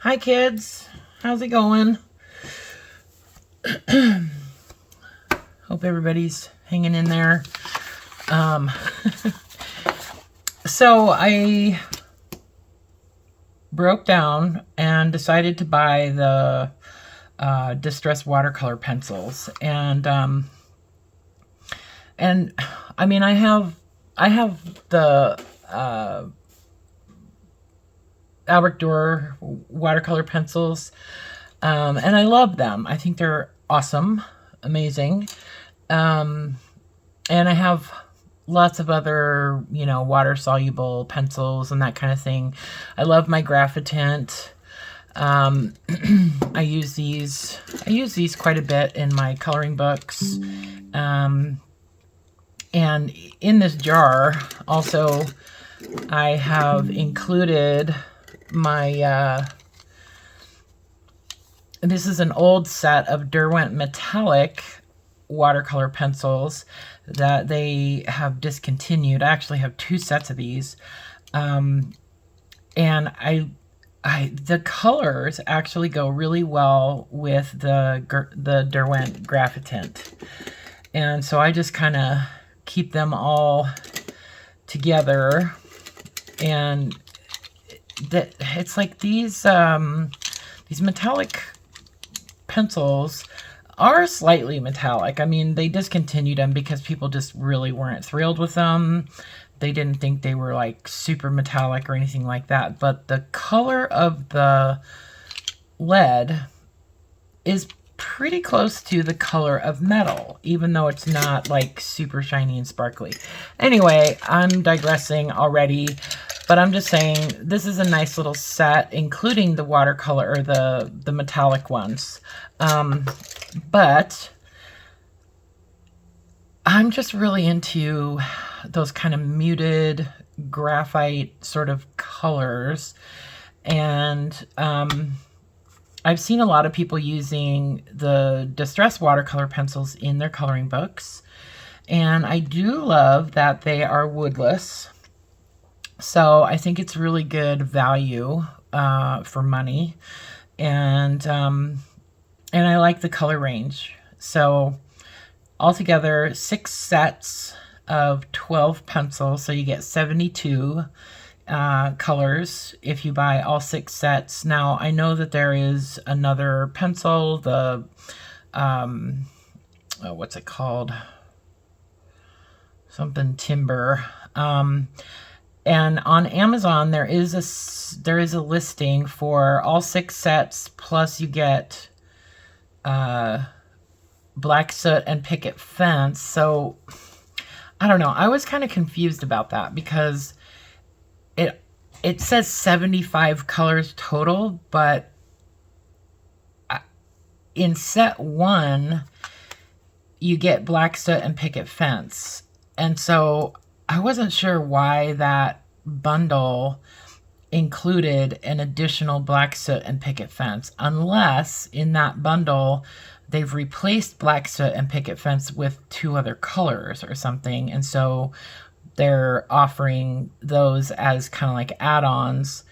Hi kids, how's it going? Hope everybody's hanging in there. So I broke down and decided to buy the distress watercolor pencils, and I mean I have the Albrecht Dürer watercolor pencils, and I love them. I think they're awesome, amazing, and I have lots of other, you know, water soluble pencils and that kind of thing. I love my Graphitint. I use these quite a bit in my coloring books, and in this jar also I have included my this is an old set of Derwent metallic watercolor pencils that they have discontinued. I actually have 2 sets of these, and the colors actually go really well with the Derwent Graphitint, and so I just kind of keep them all together. And it's like these metallic pencils are slightly metallic. I mean, they discontinued them because people just really weren't thrilled with them. They didn't think they were like super metallic or anything like that. But the color of the lead is pretty close to the color of metal, even though it's not like super shiny and sparkly. Anyway, I'm digressing already, but I'm just saying this is a nice little set, including the watercolor or the metallic ones. But I'm just really into those kind of muted graphite sort of colors, and I've seen a lot of people using the distress watercolor pencils in their coloring books, and I do love that they are woodless. So I think it's really good value for money, and I like the color range. So altogether 6 sets of 12 pencils, so you get 72 colors if you buy all 6 sets. Now I know that there is another pencil, the what's it called? Something timber. And on Amazon there is a listing for all 6 sets, plus you get black soot and picket fence. So I don't know, I was kind of confused about that because it says 75 colors total, but in set 1 you get black soot and picket fence, and so I wasn't sure why that bundle included an additional black soot and picket fence, unless in that bundle they've replaced black soot and picket fence with 2 other colors or something, and so they're offering those as kind of like add-ons,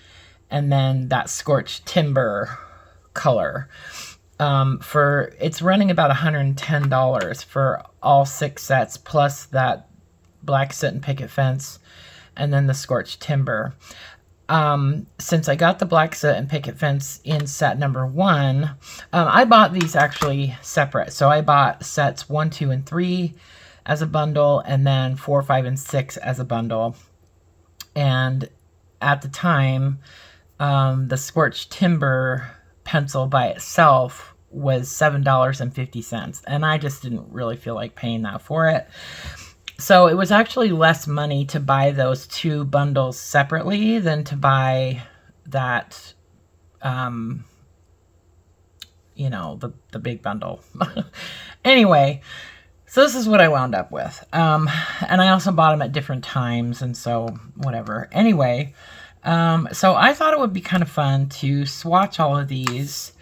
and then that scorched timber color. It's running about $110 for all 6 sets, plus that black soot and picket fence, and then the scorched timber. Since I got the black soot and picket fence in set number 1, I bought these actually separate. So I bought sets 1, 2, and 3 as a bundle, and then 4, 5, and 6 as a bundle. And at the time, the scorched timber pencil by itself was $7.50, and I just didn't really feel like paying that for it. So it was actually less money to buy those 2 bundles separately than to buy that, you know, the big bundle. Anyway, so this is what I wound up with. And I also bought them at different times, and so whatever. Anyway, so I thought it would be kind of fun to swatch all of these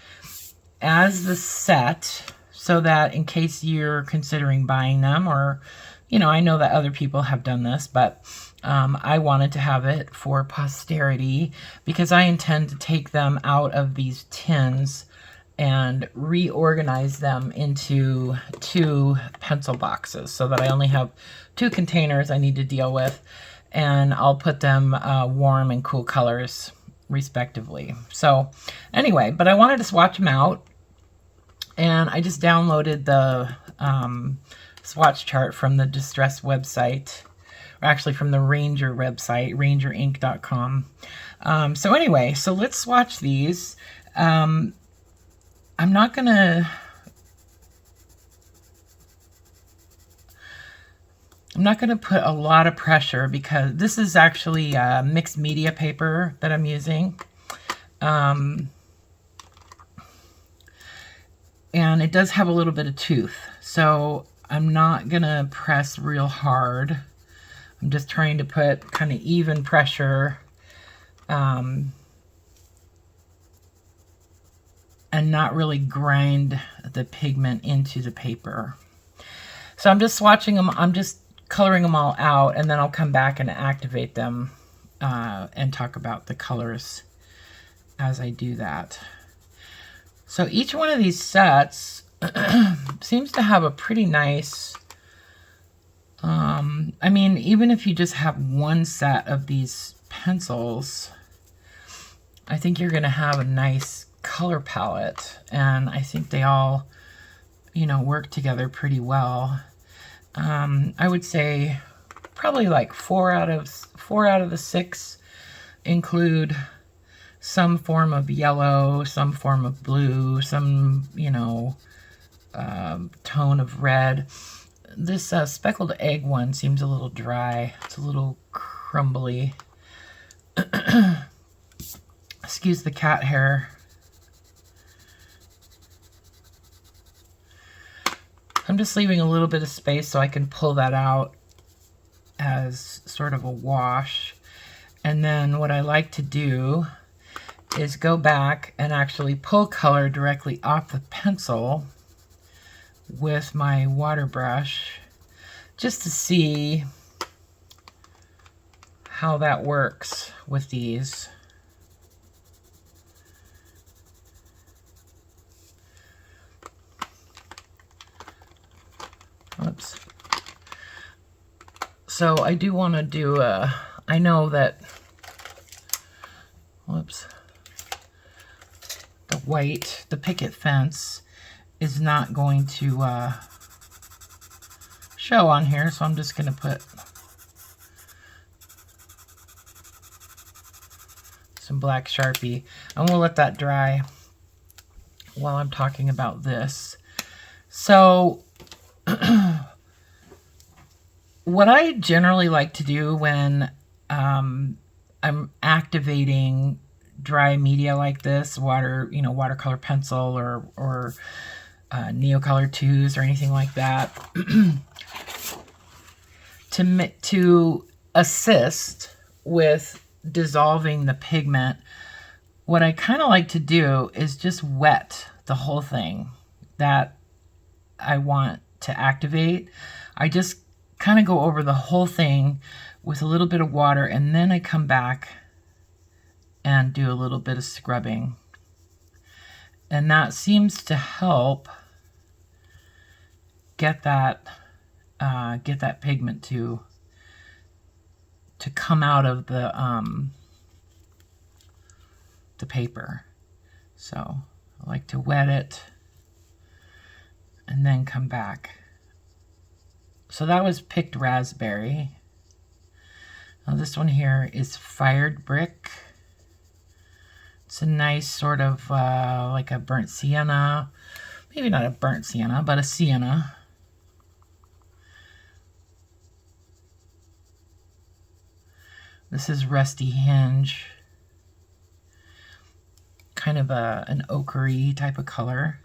as the set, so that in case you're considering buying them, or, you know, I know that other people have done this, but I wanted to have it for posterity because I intend to take them out of these tins and reorganize them into 2 pencil boxes so that I only have 2 containers I need to deal with, and I'll put them warm and cool colors respectively. So anyway, but I wanted to swatch them out, and I just downloaded the swatch chart from the Distress website, or actually from the Ranger website, rangerinc.com. So anyway, so let's swatch these. I'm not gonna put a lot of pressure because this is actually mixed media paper that I'm using. And it does have a little bit of tooth, so I'm not gonna press real hard. I'm just trying to put kind of even pressure and not really grind the pigment into the paper. So I'm just swatching them, I'm just coloring them all out, and then I'll come back and activate them and talk about the colors as I do that. So each one of these sets seems to have a pretty nice, I mean, even if you just have one set of these pencils, I think you're going to have a nice color palette, and I think they all, you know, work together pretty well. I would say probably like 4 out of the 6 include some form of yellow, some form of blue, some, you know, tone of red. This speckled egg one seems a little dry. It's a little crumbly. Excuse the cat hair. I'm just leaving a little bit of space so I can pull that out as sort of a wash. And then what I like to do is go back and actually pull color directly off the pencil with my water brush, just to see how that works with these. Oops. So I do want to do I know that, whoops, the white, the picket fence is not going to show on here, so I'm just going to put some black Sharpie, and we'll let that dry while I'm talking about this. So what I generally like to do when I'm activating dry media like this, watercolor pencil or Neocolor 2s or anything like that, to assist with dissolving the pigment, what I kind of like to do is just wet the whole thing that I want to activate. I just kind of go over the whole thing with a little bit of water, and then I come back and do a little bit of scrubbing. And that seems to help get that pigment to come out of the paper. So I like to wet it and then come back. So that was picked raspberry. Now this one here is fired brick. It's a nice sort of like a burnt sienna. Maybe not a burnt sienna, but a sienna. This is rusty hinge. Kind of an ochre-y type of color.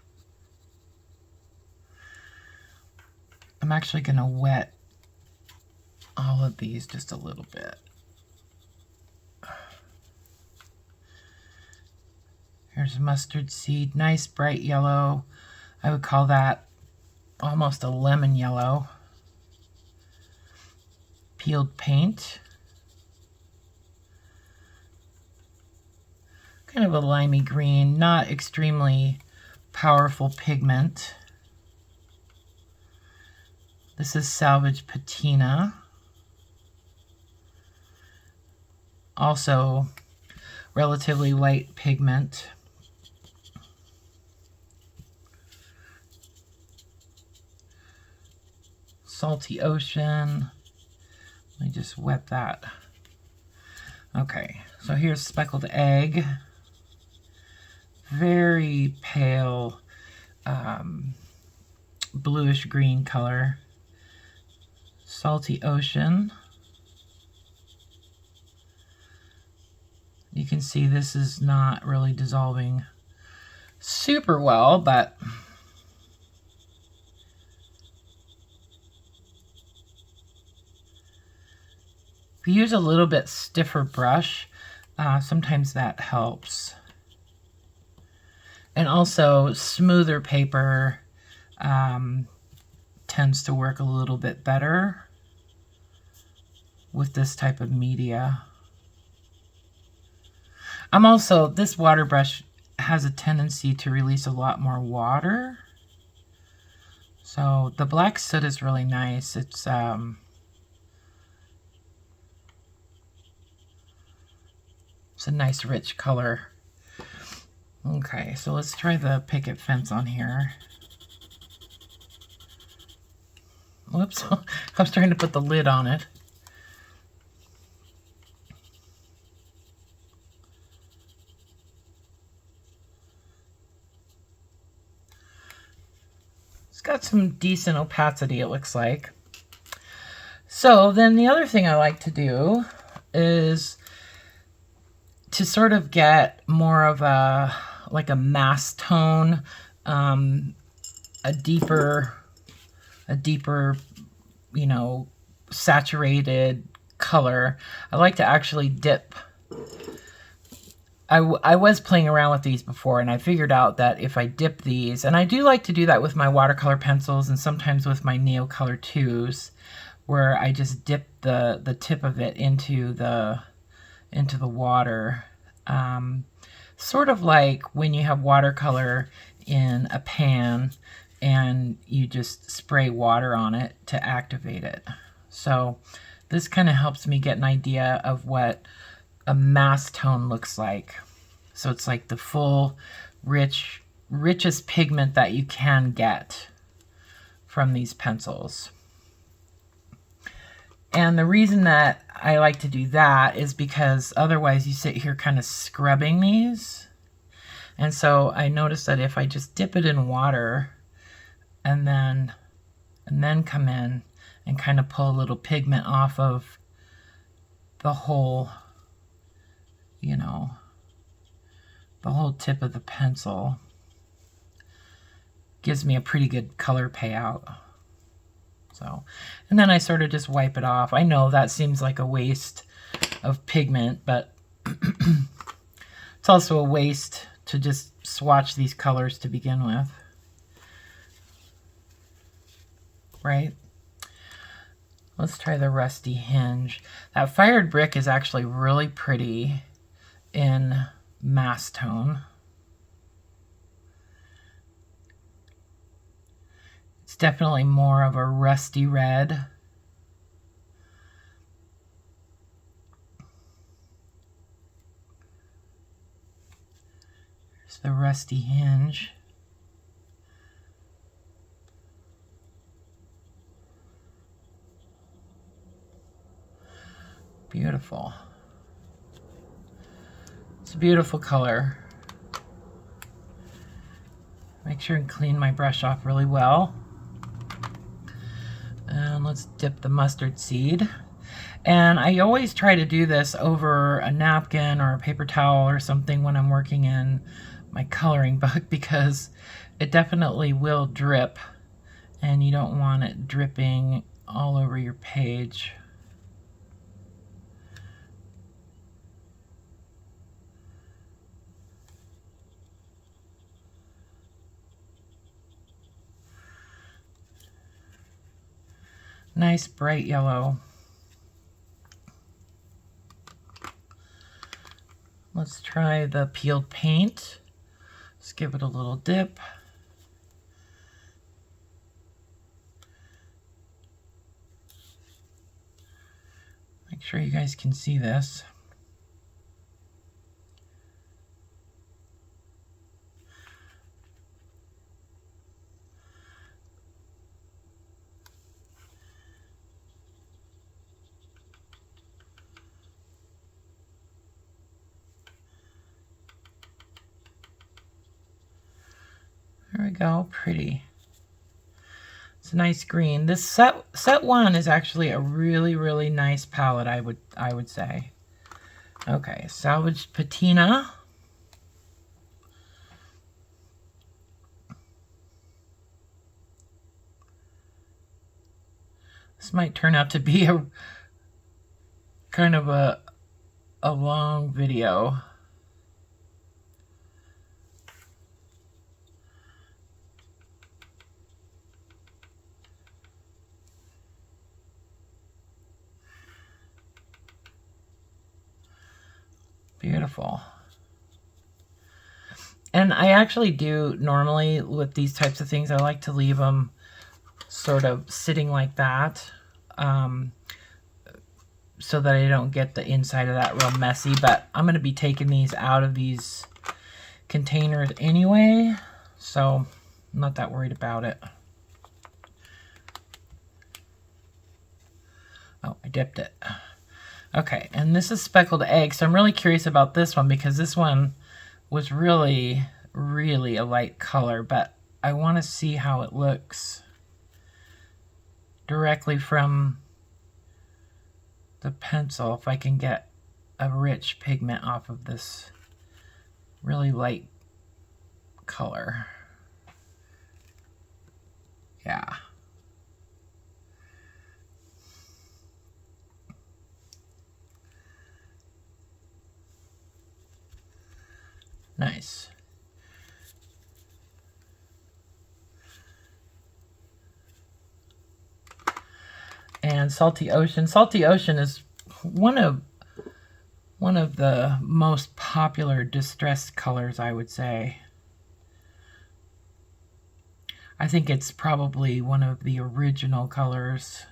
I'm actually going to wet all of these just a little bit. Here's mustard seed, nice bright yellow. I would call that almost a lemon yellow. Peeled paint. kind of a limey green, not extremely powerful pigment. This is Salvage Patina. Also relatively light pigment. Salty Ocean. Let me just wet that. Okay, so here's Speckled Egg. Very pale bluish green color. Salty Ocean. You can see this is not really dissolving super well, but if you use a little bit stiffer brush, sometimes that helps. And also smoother paper tends to work a little bit better with this type of media. This water brush has a tendency to release a lot more water. So the black soot is really nice. It's a nice rich color. Okay, so let's try the picket fence on here. Whoops, I was trying to put the lid on it. It's got some decent opacity, it looks like. So then the other thing I like to do is to sort of get more of a, like a mass tone, a deeper, you know, saturated color. I like to actually dip. I was playing around with these before, and I figured out that if I dip these, and I do like to do that with my watercolor pencils and sometimes with my Neocolor 2s, where I just dip the tip of it into the water. Sort of like when you have watercolor in a pan and you just spray water on it to activate it. So this kind of helps me get an idea of what a mass tone looks like. So it's like the full, richest pigment that you can get from these pencils. And the reason that I like to do that is because otherwise you sit here kind of scrubbing these. And so I noticed that if I just dip it in water and then come in and kind of pull a little pigment off of the whole, you know, the whole tip of the pencil, gives me a pretty good color payout. So, and then I sort of just wipe it off. I know that seems like a waste of pigment, but it's also a waste to just swatch these colors to begin with. Right? Let's try the Rusty Hinge. That Fired Brick is actually really pretty in mass tone. It's definitely more of a rusty red. Here's the Rusty Hinge. Beautiful. It's a beautiful color. Make sure and clean my brush off really well. And let's dip the mustard seed. And I always try to do this over a napkin or a paper towel or something when I'm working in my coloring book, because it definitely will drip and you don't want it dripping all over your page. Nice bright yellow. Let's try the peeled paint. Let's give it a little dip. Make sure you guys can see this. There we go, pretty. It's a nice green. This set one is actually a really nice palette, I would say. Okay, salvaged patina. This might turn out to be a kind of a long video. Beautiful. And I actually do normally with these types of things, I like to leave them sort of sitting like that, so that I don't get the inside of that real messy. But I'm going to be taking these out of these containers anyway, so I'm not that worried about it. Oh, I dipped it. Okay, and this is speckled egg, so I'm really curious about this one because this one was really a light color, but I want to see how it looks directly from the pencil, if I can get a rich pigment off of this really light color. Yeah. Nice. And Salty Ocean. Salty Ocean is one of the most popular distressed colors, I would say. I think it's probably one of the original colors.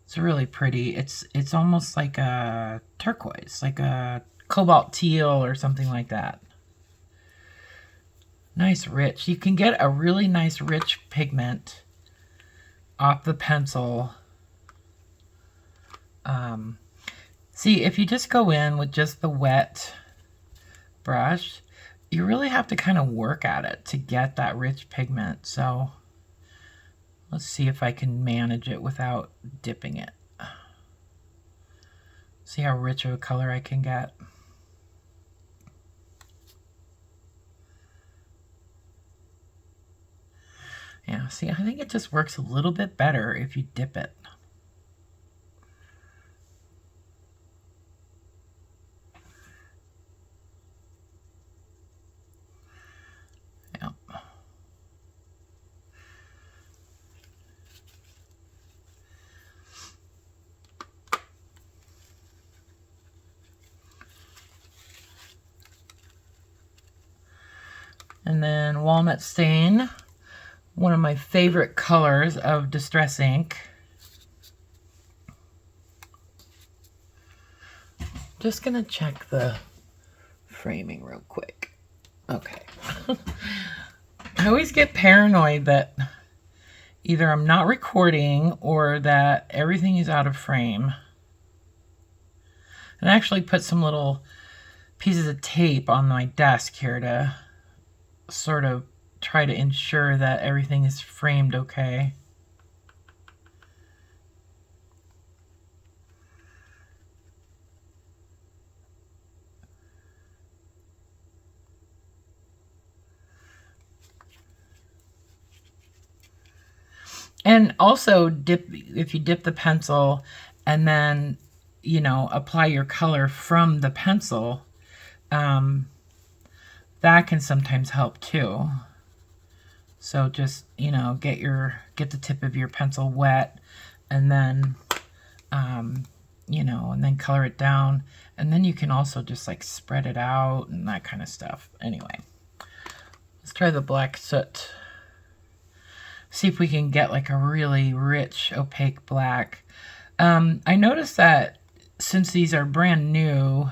It's really pretty. It's almost like a turquoise, like a cobalt teal or something like that. Nice rich. You can get a really nice rich pigment off the pencil. See, if you just go in with just the wet brush, you really have to kind of work at it to get that rich pigment. So let's see if I can manage it without dipping it. See how rich of a color I can get. Yeah, see, I think it just works a little bit better if you dip it. Yeah. And then Walnut Stain, one of my favorite colors of distress ink. Just gonna check the framing real quick. Okay. I always get paranoid that either I'm not recording or that everything is out of frame. And I actually put some little pieces of tape on my desk here to sort of try to ensure that everything is framed okay. And also if you dip the pencil and then, you know, apply your color from the pencil, that can sometimes help too. So just, you know, get the tip of your pencil wet and then you know, and then color it down. And then you can also just like spread it out and that kind of stuff. Anyway, let's try the black soot. See if we can get like a really rich, opaque black. I noticed that since these are brand new,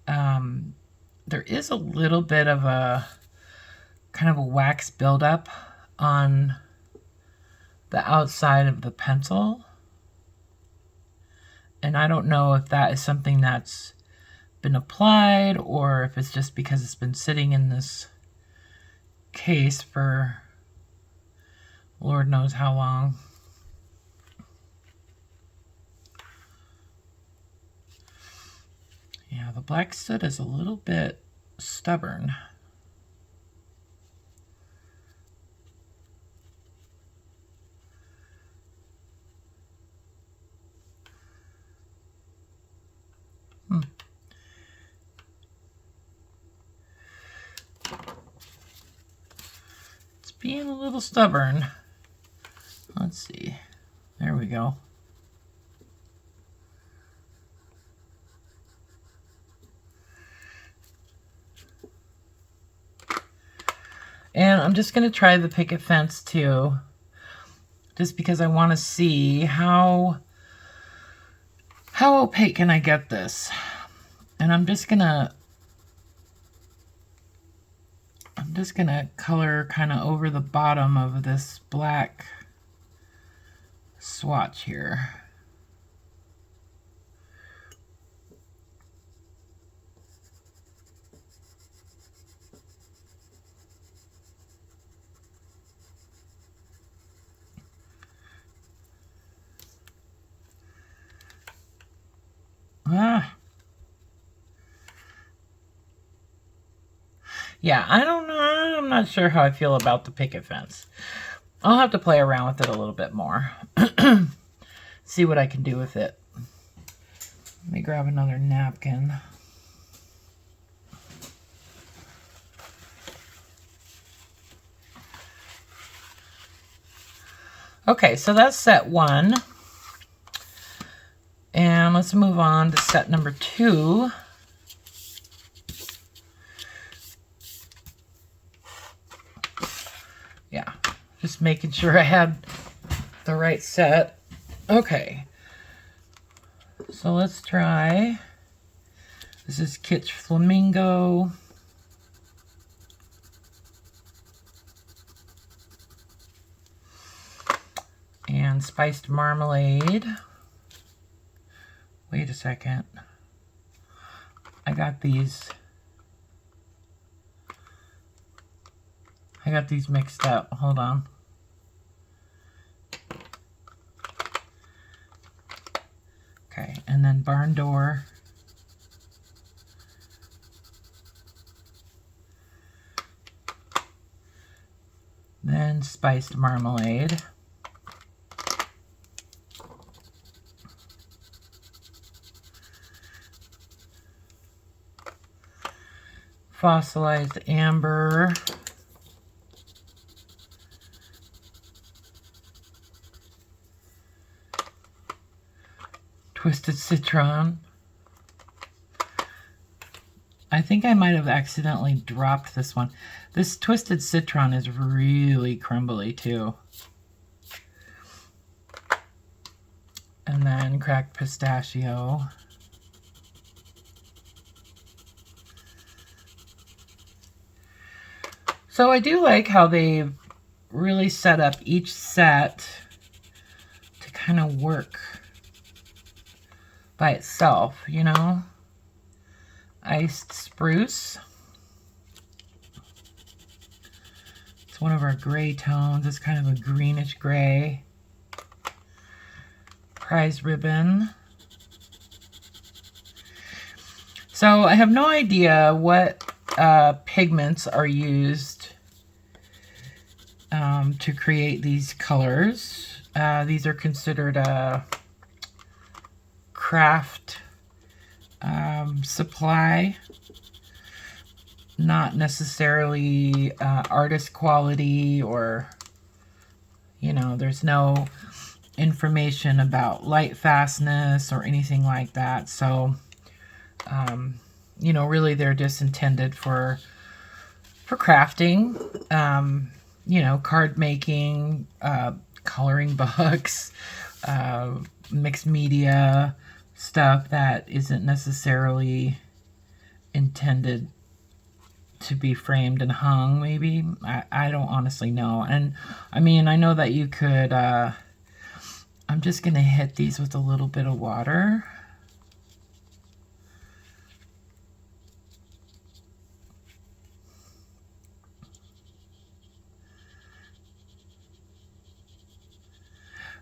there is a little bit of a kind of a wax buildup on the outside of the pencil. And I don't know if that is something that's been applied or if it's just because it's been sitting in this case for Lord knows how long. Yeah, the black soot is a little bit stubborn. It's being a little stubborn. Let's see. There we go. And I'm just going to try the picket fence too, just because I want to see how opaque can I get this. And I'm just gonna color kind of over the bottom of this black swatch here. Yeah, I don't know. I'm not sure how I feel about the picket fence. I'll have to play around with it a little bit more. See what I can do with it. Let me grab another napkin. Okay, so that's set 1. And let's move on to set number 2. Yeah, just making sure I had the right set. Okay, so let's try. This is Kitsch Flamingo. And Spiced Marmalade. Wait a second. I got these mixed up. Hold on. Okay, and then Barn Door. Then Spiced Marmalade. Fossilized Amber. Twisted Citron. I think I might have accidentally dropped this one. This Twisted Citron is really crumbly too. And then Cracked Pistachio. So I do like how they've really set up each set to kind of work by itself, you know. Iced Spruce. It's one of our gray tones. It's kind of a greenish gray. Prize Ribbon. So I have no idea what pigments are used to create these colors. These are considered a craft supply, not necessarily artist quality, or, you know, there's no information about light fastness or anything like that. So, you know, really they're just intended for crafting, you know, card making, coloring books, mixed media stuff that isn't necessarily intended to be framed and hung, maybe. I don't honestly know. And I mean, I know that you could, I'm just going to hit these with a little bit of water.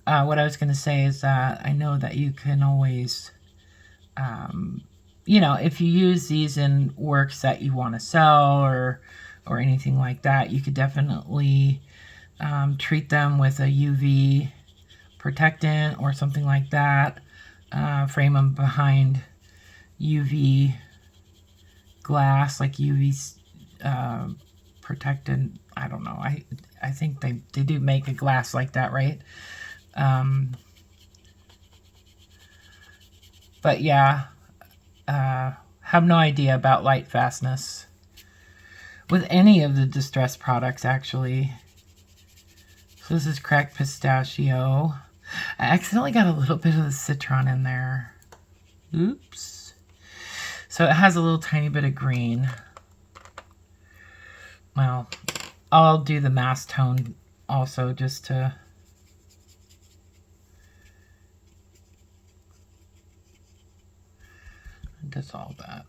What I was going to say is that I know that you can always, you know, if you use these in works that you want to sell or anything like that, you could definitely treat them with a UV protectant or something like that. Frame them behind UV glass, like UV protectant. I don't know. I think they do make a glass like that, right? But yeah, have no idea about light fastness with any of the distress products, actually. So this is cracked pistachio. I accidentally got a little bit of the citron in there. Oops. So it has a little tiny bit of green. Well, I'll do the mass tone also just to... dissolve that.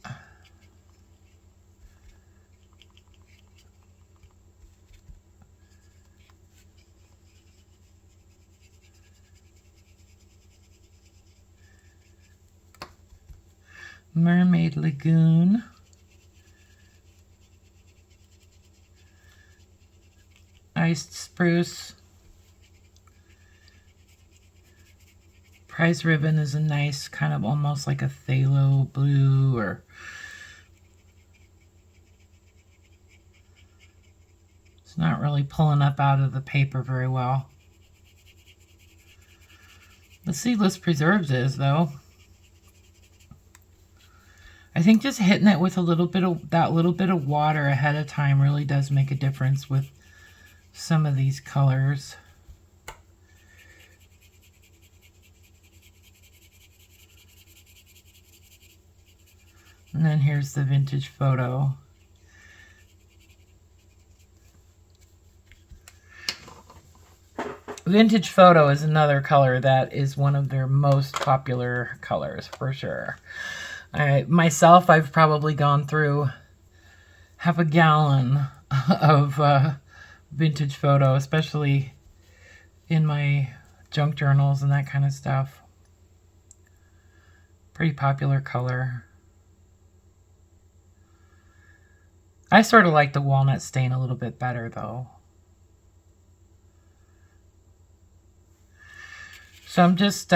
Mermaid Lagoon. Iced spruce. Prize ribbon is a nice kind of almost like a phthalo blue, or it's not really pulling up out of the paper very well. The seedless preserves is, though. I think just hitting it with a little bit of that little bit of water ahead of time really does make a difference with some of these colors. And then here's the vintage photo. Vintage photo is another color that is one of their most popular colors for sure. Myself, I've probably gone through half a gallon of vintage photo, especially in my junk journals and that kind of stuff. Pretty popular color. I sort of like the walnut stain a little bit better, though. So I'm just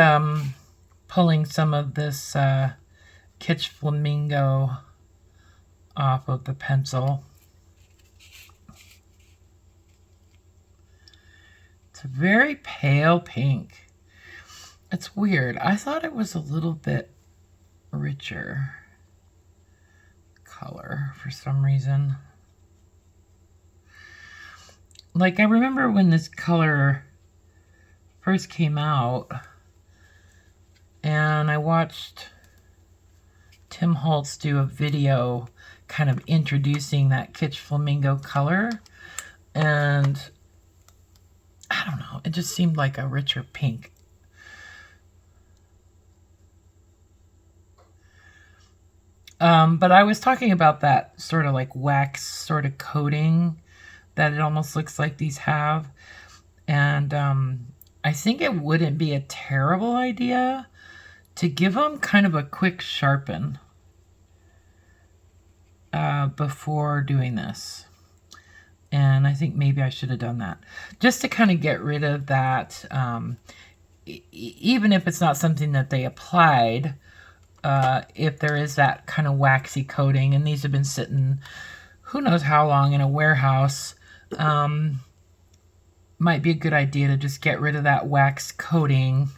pulling some of this Kitsch Flamingo off of the pencil. It's a very pale pink. It's weird. I thought it was a little bit richer color for some reason. Like, I remember when this color first came out and I watched Tim Holtz do a video kind of introducing that Kitsch Flamingo color, and I don't know, it just seemed like a richer pink. But I was talking about that sort of like wax sort of coating that it almost looks like these have. And I think it wouldn't be a terrible idea to give them kind of a quick sharpen before doing this. And I think maybe I should have done that. Just to kind of get rid of that, even if it's not something that they applied, if there is that kind of waxy coating, and these have been sitting who knows how long in a warehouse, might be a good idea to just get rid of that wax coating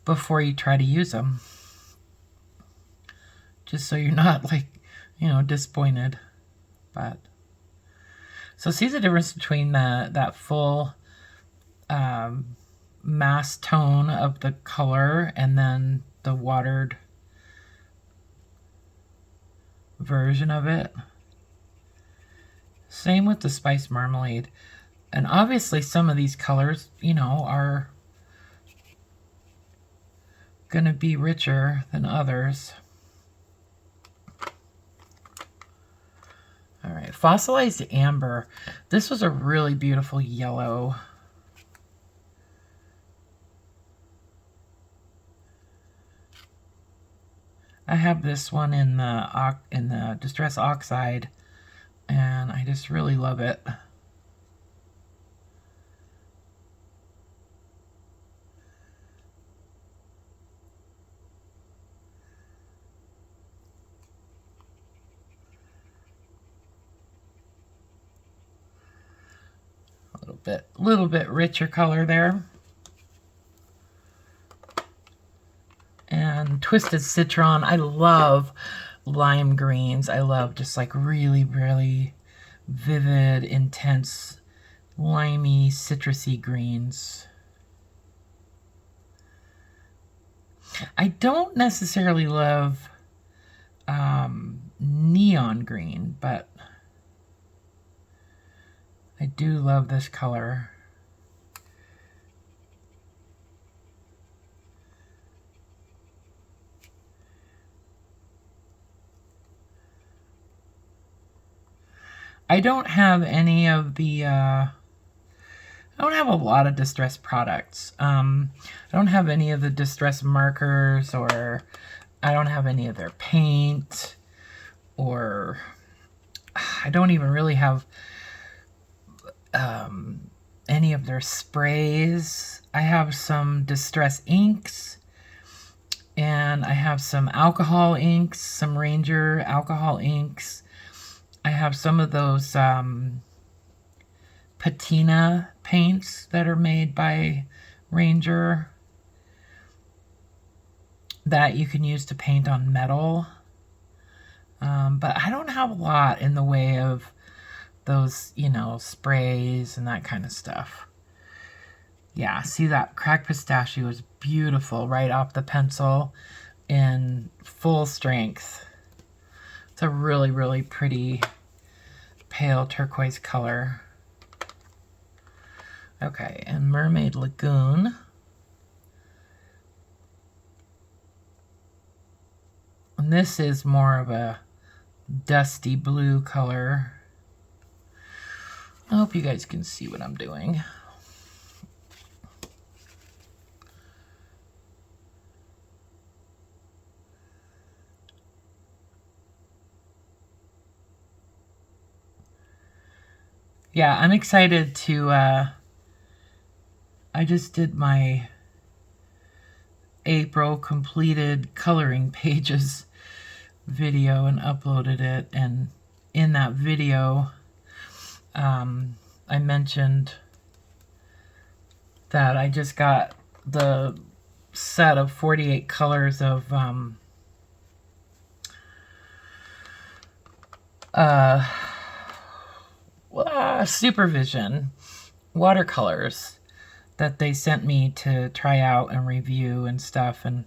before you try to use them. Just so you're not like, you know, disappointed. But so see the difference between that full mass tone of the color and then the watered version of it. Same with the spice marmalade. And obviously some of these colors, you know, are going to be richer than others. All right, fossilized amber. This was a really beautiful yellow. I have this one in the Distress Oxide, and I just really love it. A little bit richer color there. And Twisted Citron. I love lime greens. I love just like really, really vivid, intense, limey, citrusy greens. I don't necessarily love neon green, but I do love this color. I don't have any of the, I don't have a lot of Distress products. I don't have any of the Distress markers, or I don't have any of their paint, or I don't even really have any of their sprays. I have some Distress inks, and I have some alcohol inks, some Ranger alcohol inks. I have some of those patina paints that are made by Ranger that you can use to paint on metal. But I don't have a lot in the way of those, you know, sprays and that kind of stuff. Yeah, see that cracked pistachio is beautiful right off the pencil in full strength. It's a really, really pretty pale turquoise color. Okay, and Mermaid Lagoon. And this is more of a dusty blue color. I hope you guys can see what I'm doing. Yeah, I'm excited to, I just did my April completed coloring pages video and uploaded it, and in that video, I mentioned that I just got the set of 48 colors of Supervision watercolors that they sent me to try out and review and stuff, and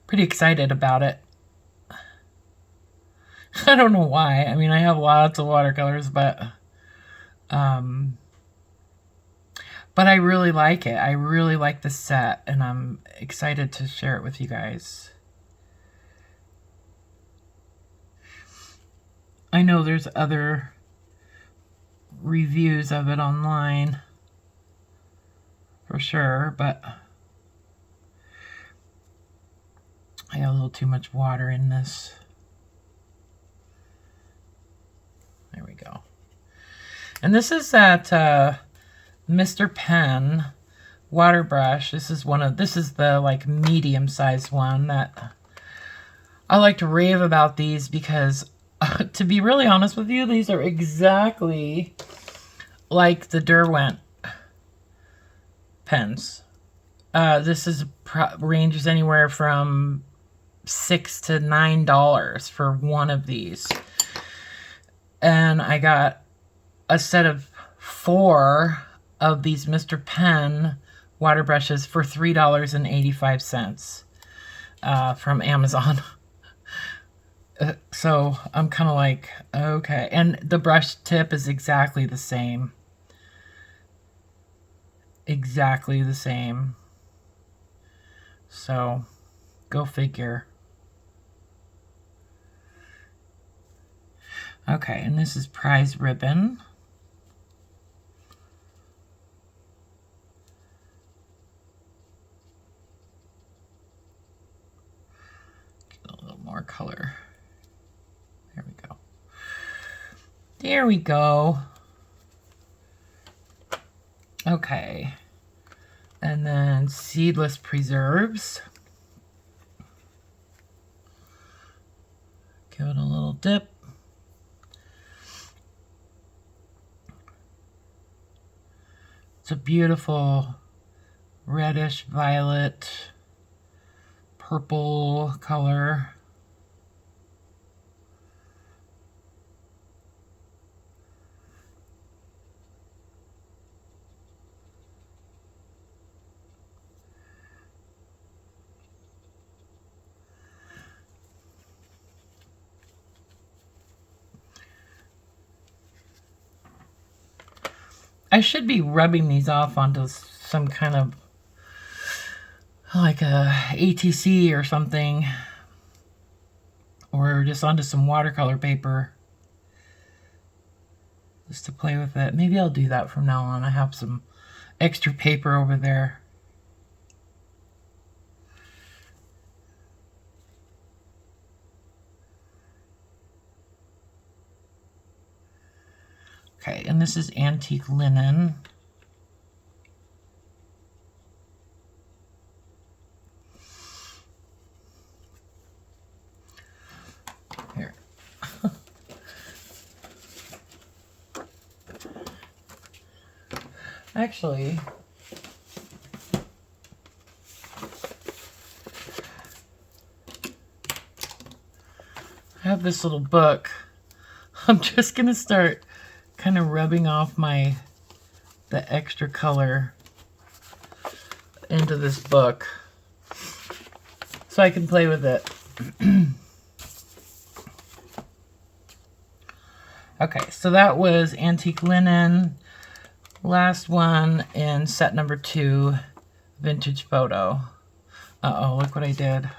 pretty excited about it. I don't know why. I mean, I have lots of watercolors, but I really like it. I really like the set, and I'm excited to share it with you guys. I know there's other reviews of it online for sure, but I got a little too much water in this. There we go. And this is that Mr. Pen water brush. This is the like medium sized one that I like to rave about these because To be really honest with you, these are exactly like the Derwent pens. This is ranges anywhere from $6 to $9 for one of these. And I got a set of 4 of these Mr. Pen water brushes for $3.85 from Amazon. So I'm kind of like, okay. And the brush tip is exactly the same. Exactly the same. So go figure. Okay, and this is prize ribbon. Get a little more color. There we go. There we go. Okay. And then seedless preserves. Give it a little dip. It's a beautiful reddish violet purple color. I should be rubbing these off onto some kind of like a ATC or something, or just onto some watercolor paper just to play with it. Maybe I'll do that from now on. I have some extra paper over there. Okay, and this is antique linen. Here. Actually, I have this little book. I'm just gonna start kind of rubbing off the extra color into this book so I can play with it. Okay, so that was antique linen. Last one in set number 2, vintage photo. Uh-oh, look what I did.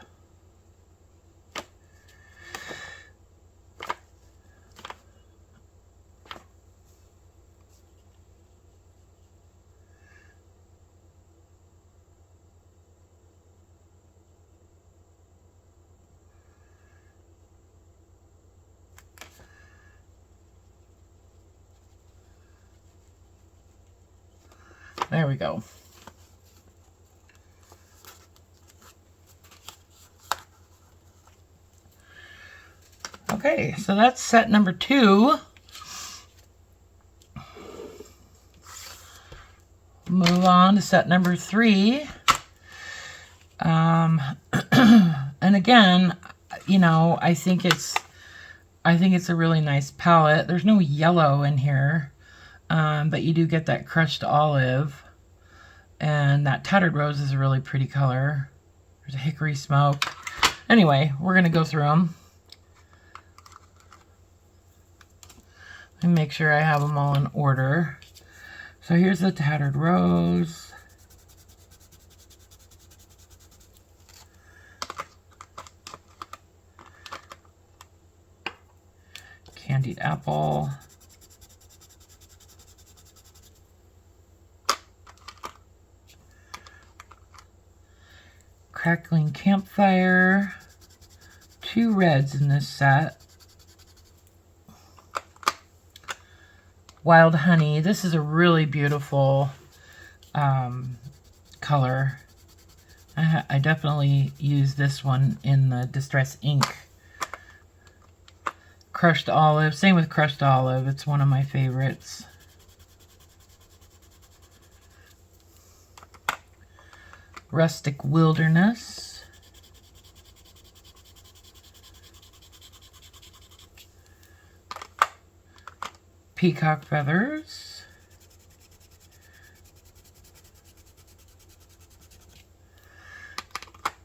There we go. Okay, so that's set number 2. Move on to set number 3. And again, you know, I think it's a really nice palette. There's no yellow in here. But you do get that crushed olive, and that tattered rose is a really pretty color. There's a hickory smoke. Anyway, we're going to go through them. Let me make sure I have them all in order. So here's the tattered rose. Candied apple. Crackling campfire. 2 reds in this set. Wild honey. This is a really beautiful color. I definitely use this one in the Distress ink. crushed olive. Same with crushed olive. It's one of my favorites. Rustic Wilderness. Peacock Feathers.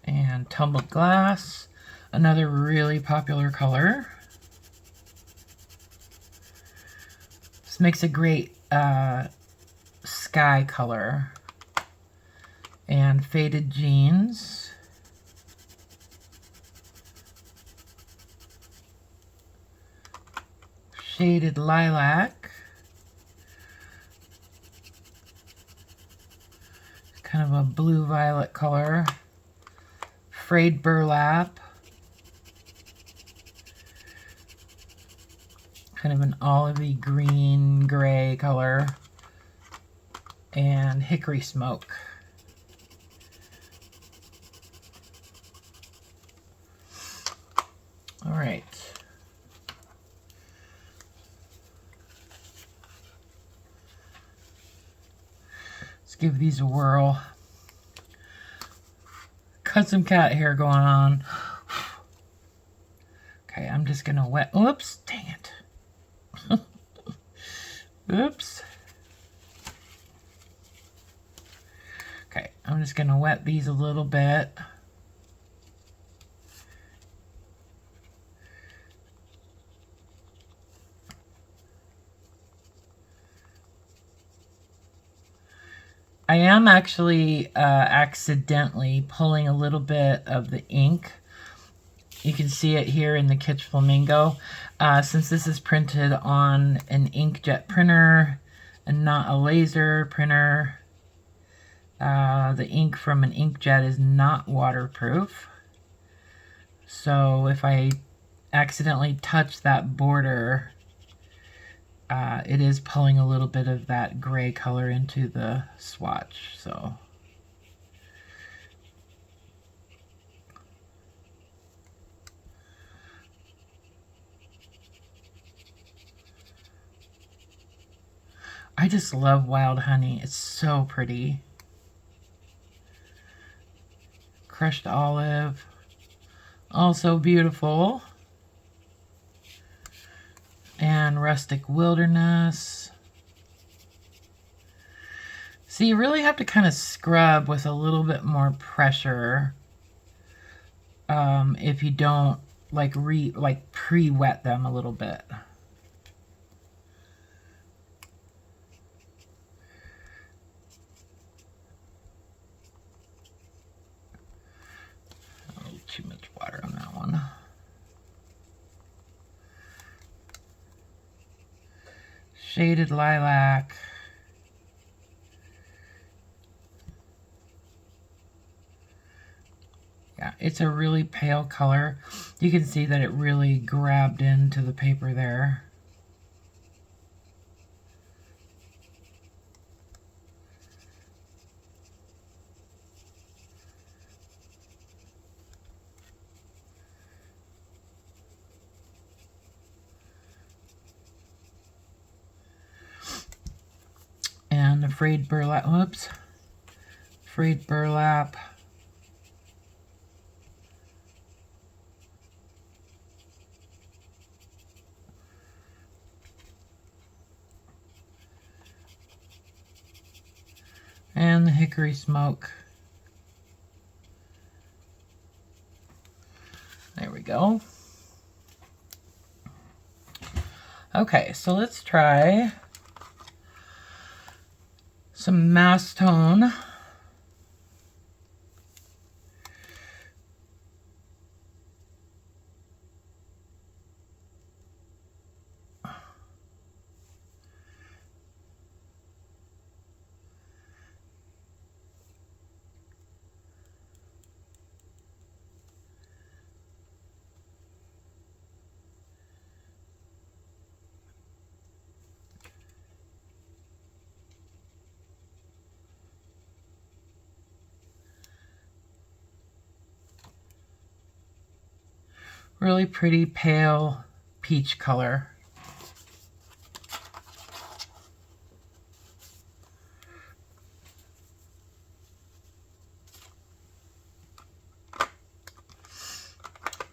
And Tumbled Glass. Another really popular color. This makes a great sky color. And Faded Jeans. Shaded Lilac. Kind of a blue-violet color. Frayed Burlap. Kind of an olivey green gray color. And Hickory Smoke. All right. Let's give these a whirl. Got some cat hair going on. Okay, I'm just gonna wet. Oops, dang it. Oops. Okay, I'm just gonna wet these a little bit. I am actually accidentally pulling a little bit of the ink. You can see it here in the Kitsch Flamingo. Since this is printed on an inkjet printer and not a laser printer, the ink from an inkjet is not waterproof. So if I accidentally touch that border, it is pulling a little bit of that gray color into the swatch. So I just love Wild Honey. It's so pretty. Crushed Olive, also beautiful. And Rustic Wilderness. So you really have to kind of scrub with a little bit more pressure if you don't like pre-wet them a little bit. Oh, too much water on that one. Shaded Lilac. Yeah, it's a really pale color. You can see that it really grabbed into the paper there. And Frayed Burlap, whoops, Frayed Burlap. And the Hickory Smoke. There we go. Okay, so let's try some Mass Tone. Really pretty pale peach color.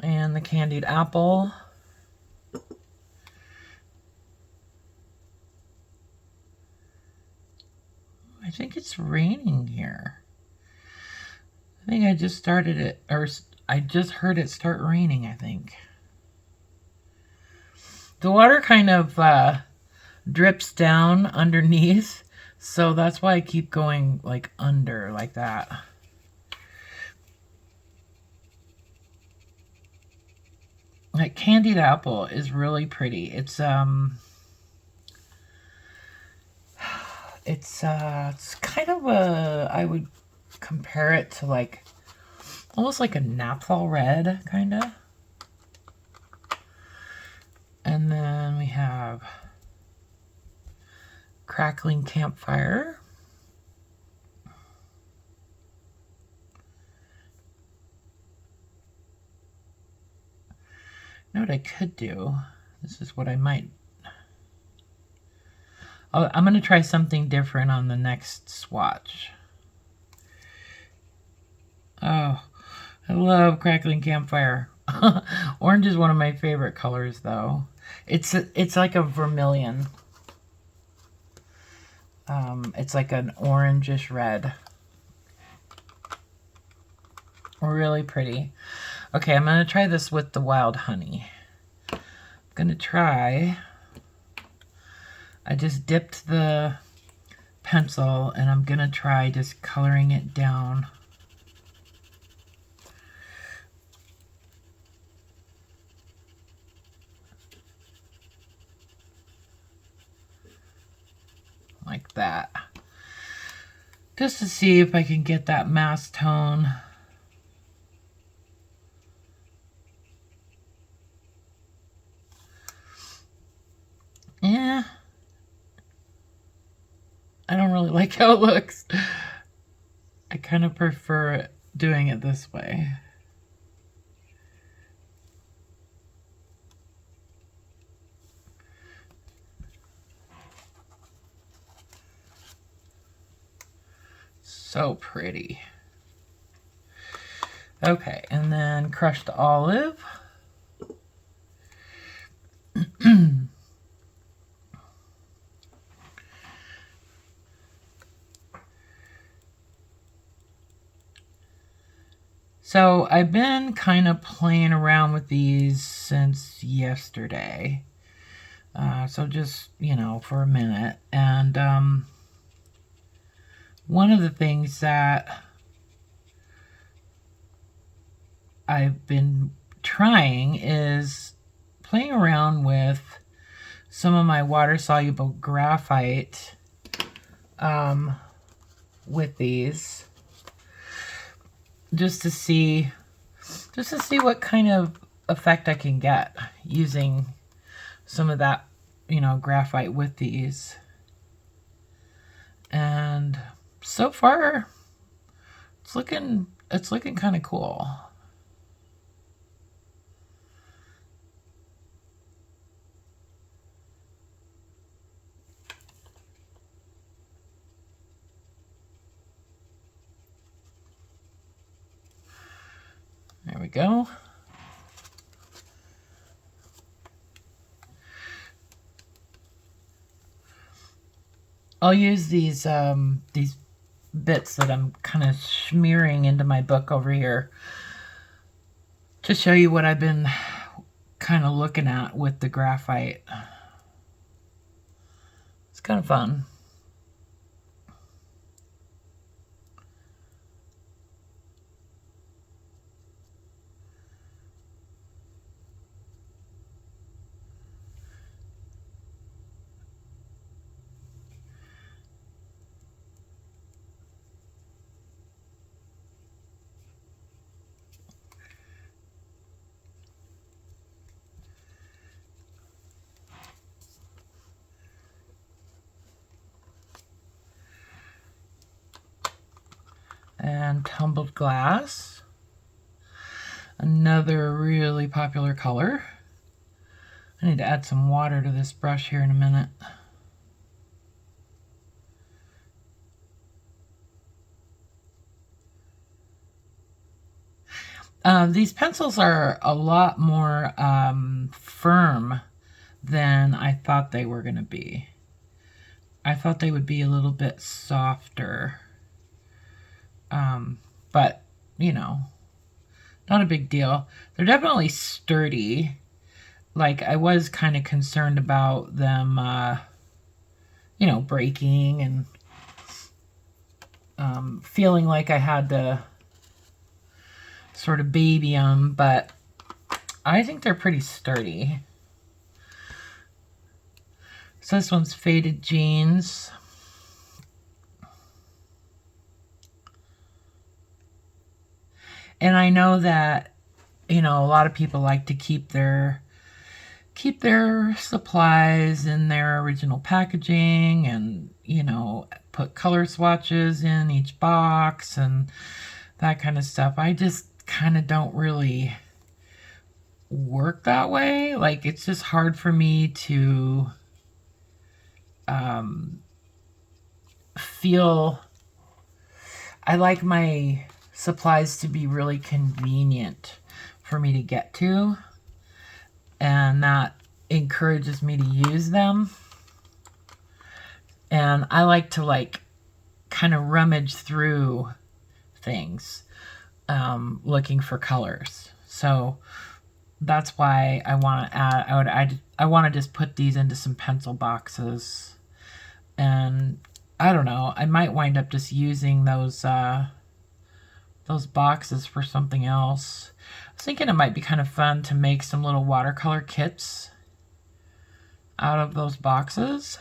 And the candied apple. I think it's raining here. I think I just started it, or I just heard it start raining, I think. The water kind of drips down underneath, so that's why I keep going like under like that. Like candied apple is really pretty. It's kind of a, I would compare it to like almost like a naphthol red kind of. And then we have crackling campfire. You know what I could do? This is what I might... I'm going to try something different on the next swatch. Oh, I love crackling campfire. Orange is one of my favorite colors, though. It's like a vermilion. It's like an orangish red. Really pretty. Okay, I'm going to try this with the wild honey. I'm going to try... I just dipped the pencil and I'm going to try just coloring it down. Like that. Just to see if I can get that mass tone. Yeah. I don't really like how it looks. I kind of prefer doing it this way. So pretty. Okay, and then crushed olive. So I've been kind of playing around with these since yesterday. So just, you know, for a minute. And one of the things that I've been trying is playing around with some of my water-soluble graphite with these. Just to see what kind of effect I can get using some of that, you know, graphite with these. And so far, it's looking kind of cool. There we go. I'll use these bits that I'm kind of smearing into my book over here to show you what I've been kind of looking at with the graphite. It's kind of fun. And tumbled glass, another really popular color. I need to add some water to this brush here in a minute. These pencils are a lot more firm than I thought they were going to be. I thought they would be a little bit softer. But, you know, not a big deal. They're definitely sturdy. Like, I was kind of concerned about them, you know, breaking and feeling like I had to sort of baby them, but I think they're pretty sturdy. So this one's Faded Jeans. And I know that, you know, a lot of people like to keep their supplies in their original packaging and, you know, put color swatches in each box and that kind of stuff. I just kind of don't really work that way. Like, it's just hard for me to feel. I like my supplies to be really convenient for me to get to, and that encourages me to use them. And I like to, like, kind of rummage through things looking for colors. So that's why I want to add, I want to just put these into some pencil boxes. And I don't know, I might wind up just using those boxes for something else. I was thinking it might be kind of fun to make some little watercolor kits out of those boxes.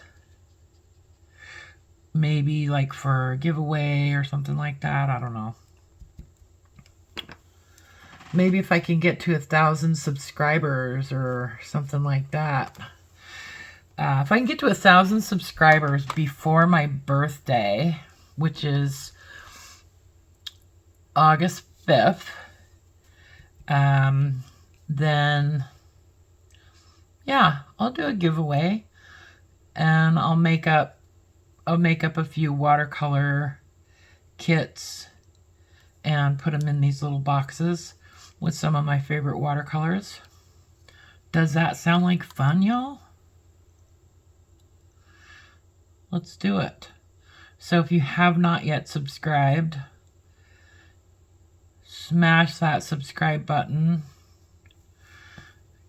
Maybe like for a giveaway or something like that. I don't know. Maybe if I can get to 1,000 subscribers or something like that. If I can get to 1,000 subscribers before my birthday, which is August 5th, then yeah, I'll do a giveaway, and I'll make up a few watercolor kits and put them in these little boxes with some of my favorite watercolors. Does that sound like fun, y'all? Let's do it. So if you have not yet subscribed, smash that subscribe button.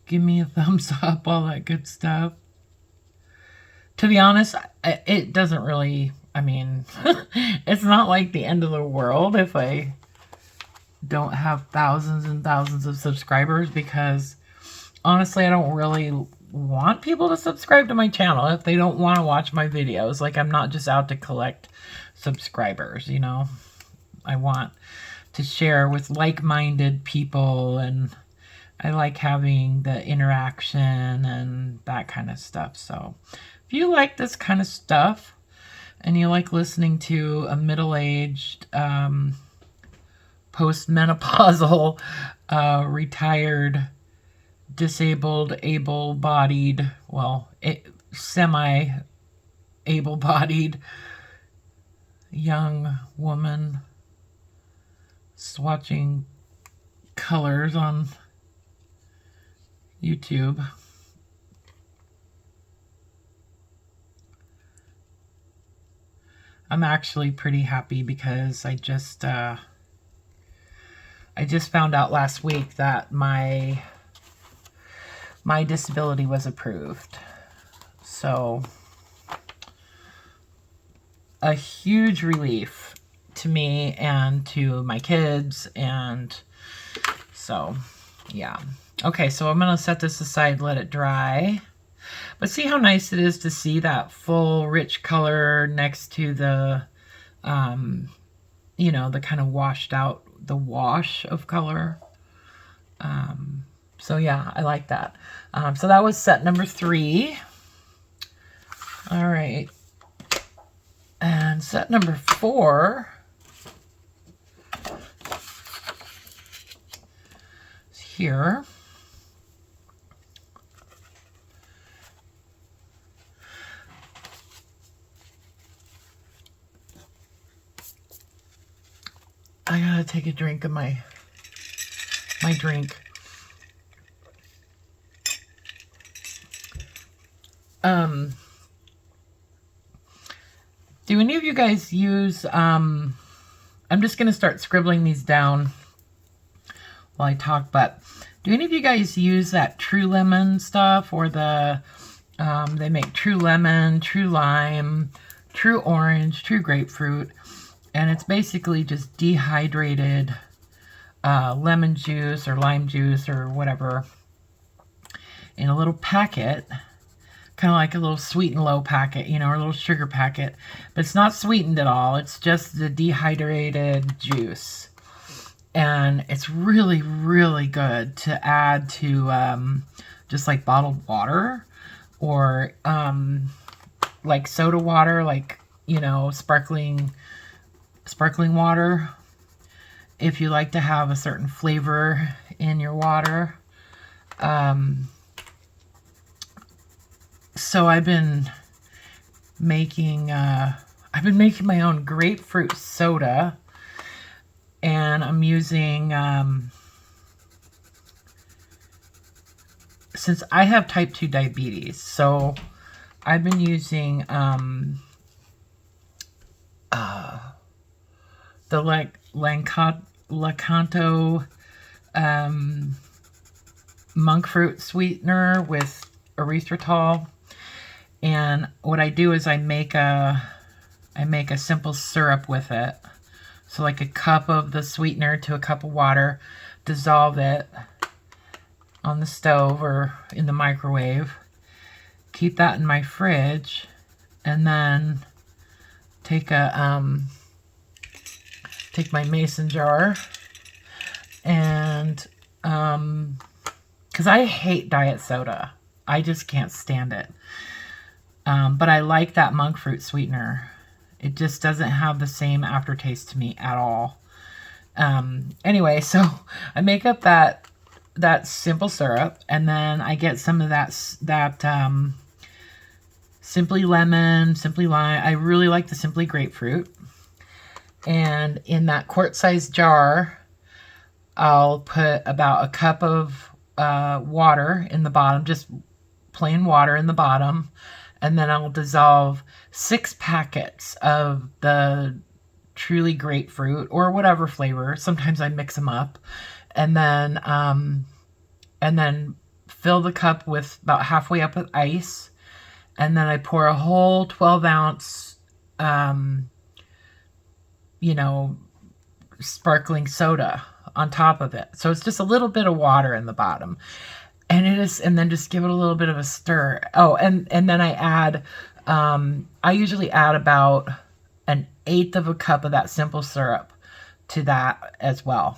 Give me a thumbs up, all that good stuff. To be honest, it doesn't really, I mean, it's not like the end of the world if I don't have thousands and thousands of subscribers, because honestly, I don't really want people to subscribe to my channel if they don't want to watch my videos. Like, I'm not just out to collect subscribers, you know. I want to share with like-minded people, and I like having the interaction and that kind of stuff. So if you like this kind of stuff and you like listening to a middle-aged, postmenopausal, retired, disabled, able-bodied, well, semi-able-bodied young woman swatching colors on YouTube, I'm actually pretty happy because I just found out last week that my disability was approved. So a huge relief to me and to my kids, and so yeah. Okay, so I'm gonna set this aside, let it dry. But see how nice it is to see that full rich color next to the you know, the kind of washed out, the wash of color. So yeah, I like that. So that was set number 3. All right. And set number 4 is here. take a drink of my drink. Do any of you guys use, I'm just going to start scribbling these down while I talk, but do any of you guys use that True Lemon stuff, or the, they make True Lemon, True Lime, True Orange, True Grapefruit, and it's basically just dehydrated lemon juice or lime juice or whatever in a little packet. Kind of like a little sweet and low packet, you know, or a little sugar packet. But it's not sweetened at all. It's just the dehydrated juice. And it's really, really good to add to just like bottled water, or like soda water, like, you know, sparkling water. If you like to have a certain flavor in your water. So I've been making my own grapefruit soda, and I'm using, since I have type 2 diabetes, so I've been using the Lakanto monk fruit sweetener with erythritol. And what I do is I make a simple syrup with it. So like a cup of the sweetener to a cup of water, dissolve it on the stove or in the microwave, keep that in my fridge, and then take my mason jar, and because I hate diet soda. I just can't stand it. But I like that monk fruit sweetener. It just doesn't have the same aftertaste to me at all. Anyway, so I make up that simple syrup, and then I get some of that Simply Lemon, Simply Lime. I really like the Simply Grapefruit. And in that quart-sized jar, I'll put about a cup of water in the bottom, just plain water in the bottom. And then I'll dissolve 6 packets of the Truly Grapefruit, or whatever flavor. Sometimes I mix them up. And then fill the cup with about halfway up with ice. And then I pour a whole 12-ounce, you know, sparkling soda on top of it. So it's just a little bit of water in the bottom. And then just give it a little bit of a stir. Oh, and then I add, I usually add about 1/8 of a cup of that simple syrup to that as well.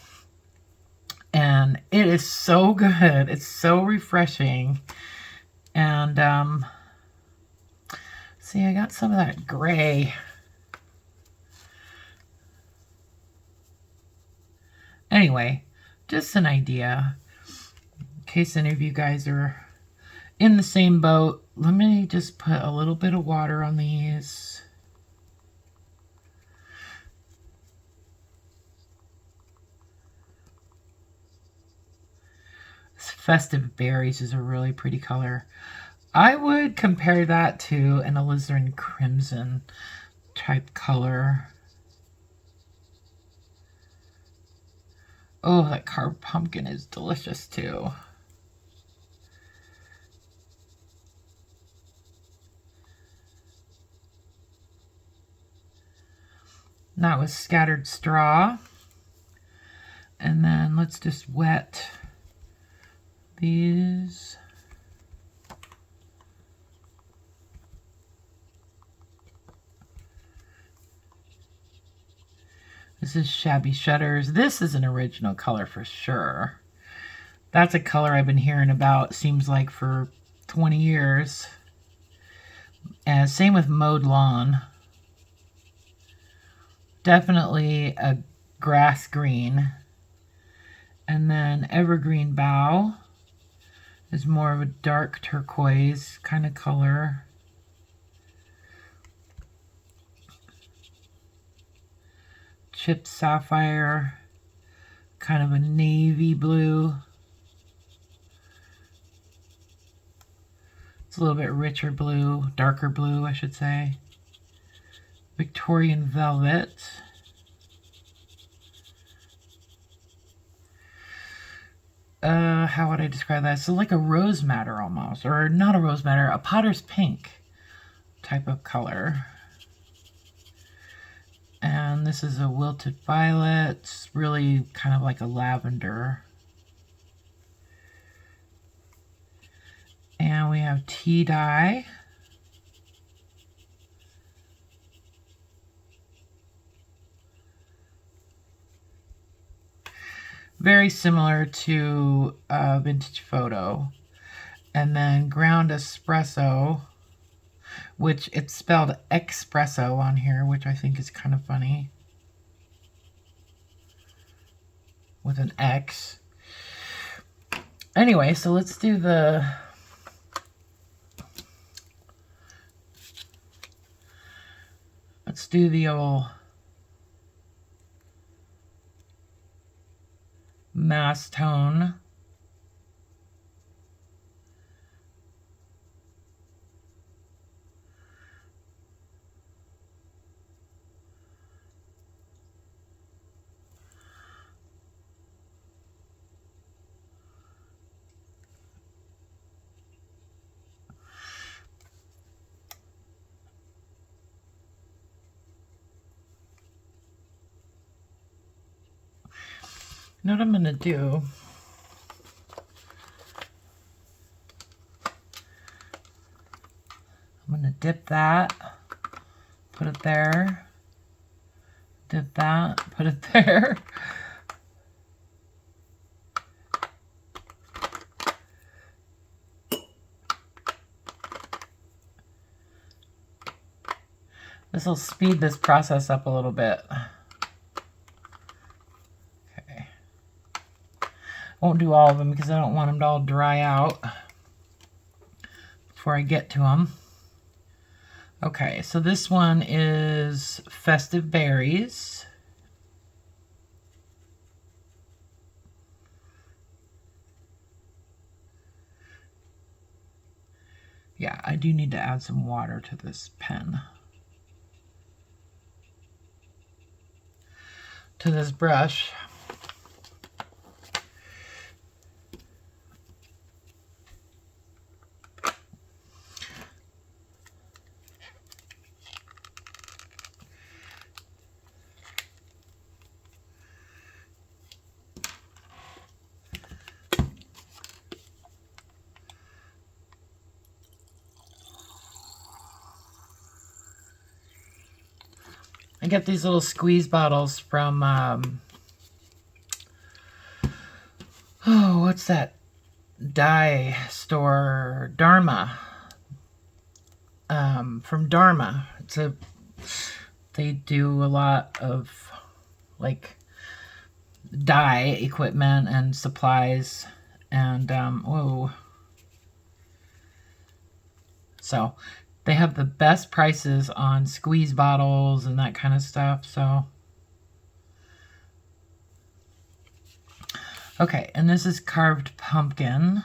And it is so good. It's so refreshing. And, see, I got some of that gray. Anyway, just an idea. In case any of you guys are in the same boat, let me just put a little bit of water on these. This Festive Berries is a really pretty color. I would compare that to an alizarin crimson type color. Oh, that carved pumpkin is delicious too. And that was scattered straw. And then let's just wet these. This is Shabby Shutters. This is an original color for sure. That's a color I've been hearing about, seems like, for 20 years. And same with Mowed Lawn. Definitely a grass green. And then Evergreen Bough is more of a dark turquoise kind of color. Chipped Sapphire kind of a navy blue. It's a little bit richer blue, darker blue, I should say. Victorian velvet. How would I describe that? So like a rose madder almost, or not a rose madder, a potter's pink type of color. And this is a wilted violet. It's really kind of like a lavender. And we have tea dye. Very similar to Vintage Photo. And then ground espresso, which it's spelled espresso on here, which I think is kind of funny. With an X. Anyway, so let's do the... Let's do the old mass tone. You know what I'm going to do? I'm going to dip that, put it there, dip that, put it there. This will speed this process up a little bit. Won't do all of them because I don't want them to all dry out before I get to them. Okay, so this one is Festive Berries. Yeah, I do need to add some water to this pen. To this brush. I get these little squeeze bottles from, oh, what's that dye store? Dharma. From Dharma. They do a lot of, like, dye equipment and supplies. And, whoa. So... they have the best prices on squeeze bottles and that kind of stuff, so. Okay, and this is Carved Pumpkin.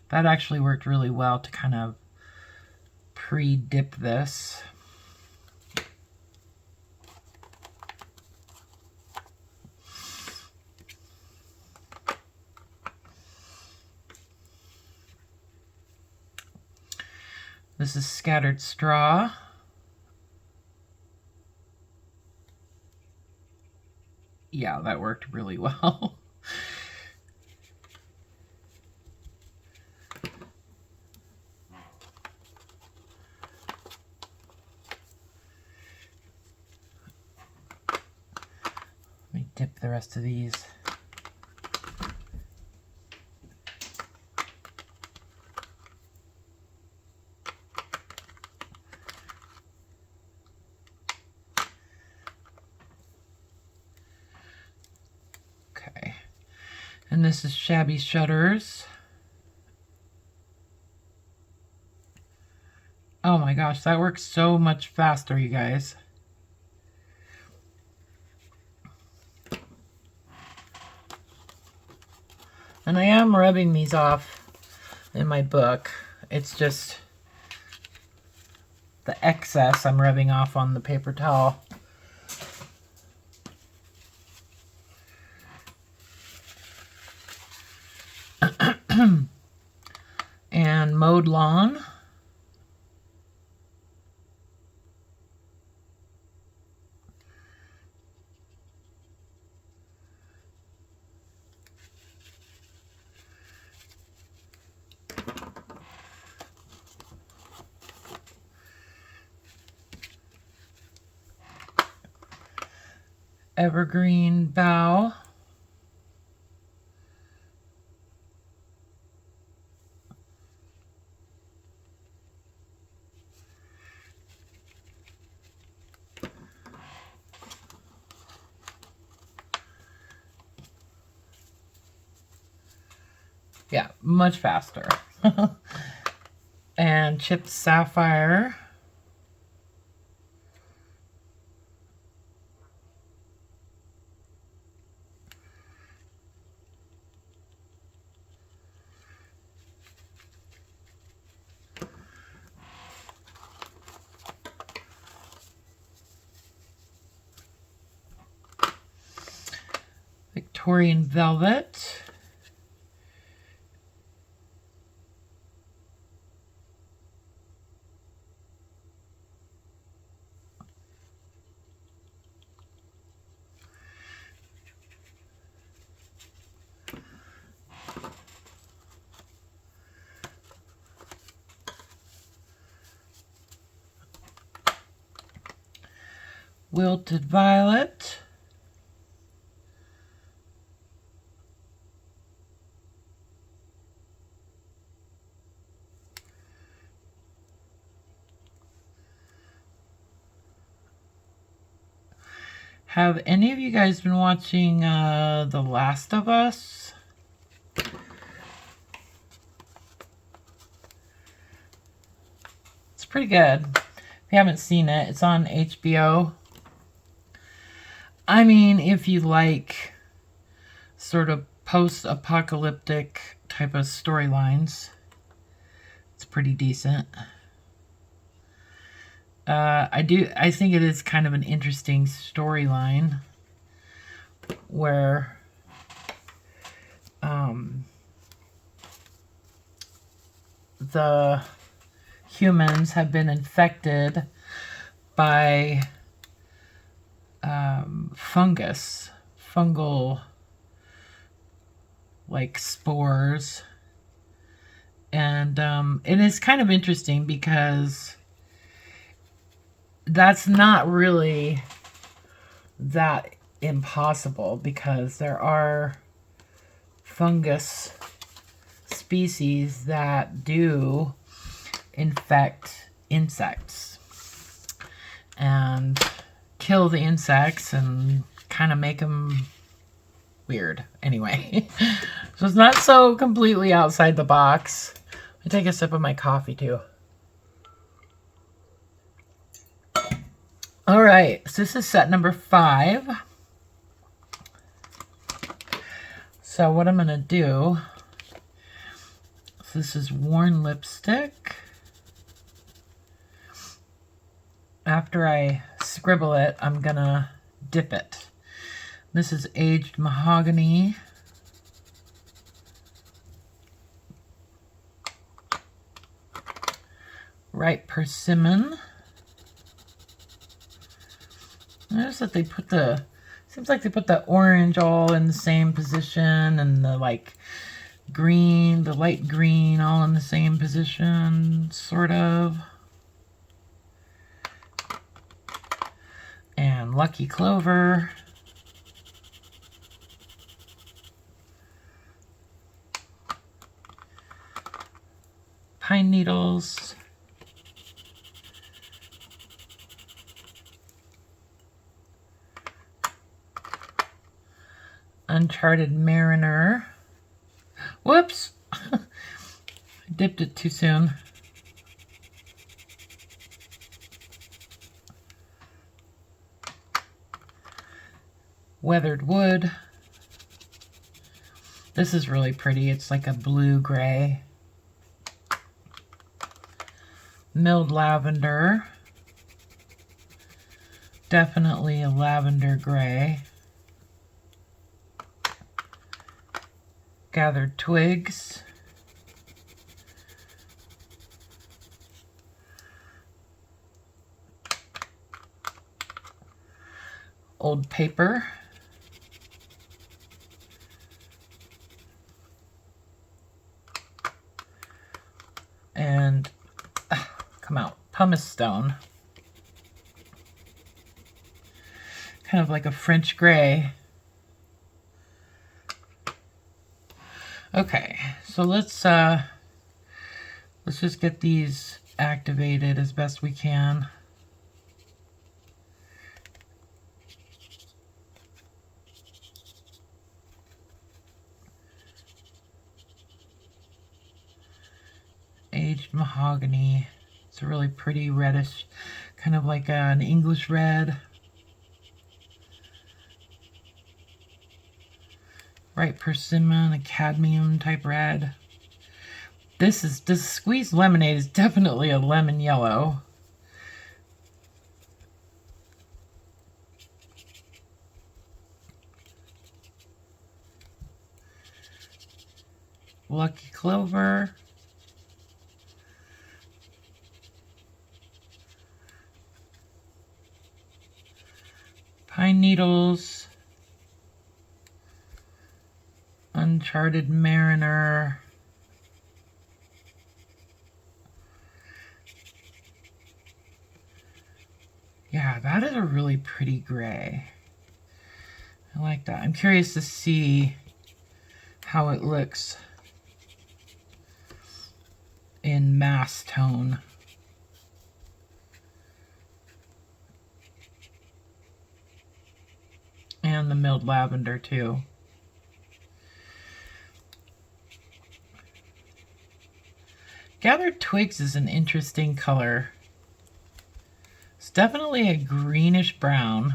That actually worked really well to kind of pre-dip this. This is Scattered Straw. Yeah, that worked really well. Let me dip the rest of these. And this is Shabby Shutters. Oh my gosh, that works so much faster, you guys. And I am rubbing these off in my book. It's just the excess I'm rubbing off on the paper towel. And mowed lawn. Evergreen bough. Yeah, much faster. And chipped sapphire. Victorian velvet. Wilted violet. Have any of you guys been watching The Last of Us? It's pretty good. If you haven't seen it, it's on HBO. I mean, if you like sort of post-apocalyptic type of storylines, it's pretty decent. I think it is kind of an interesting storyline where the humans have been infected by fungal like spores, and it is kind of interesting because that's not really that impossible, because there are fungus species that do infect insects and kill the insects and kind of make them weird. Anyway, so it's not so completely outside the box. I take a sip of my coffee too. All right, so this is set number 5. So what I'm gonna do, so this is worn lipstick. After I scribble it, I'm gonna dip it. This is aged mahogany. Ripe persimmon. Notice that they put the, seems like they put the orange all in the same position, and the like green, the light green all in the same position, sort of. And Lucky Clover. Pine needles. Uncharted Mariner. Whoops! I dipped it too soon. Weathered Wood. This is really pretty. It's like a blue-gray. Milled lavender. Definitely a lavender gray. Gathered twigs. Old paper. And come out, pumice stone. Kind of like a French gray. Okay, so let's just get these activated as best we can. Aged mahogany. It's a really pretty reddish, kind of like an English red. Bright persimmon, a cadmium type red. This squeezed lemonade is definitely a lemon yellow. Lucky clover. Pine needles. Uncharted mariner. Yeah, that is a really pretty gray. I like that. I'm curious to see how it looks in mass tone. And the milled lavender too. Gathered twigs is an interesting color. It's definitely a greenish brown.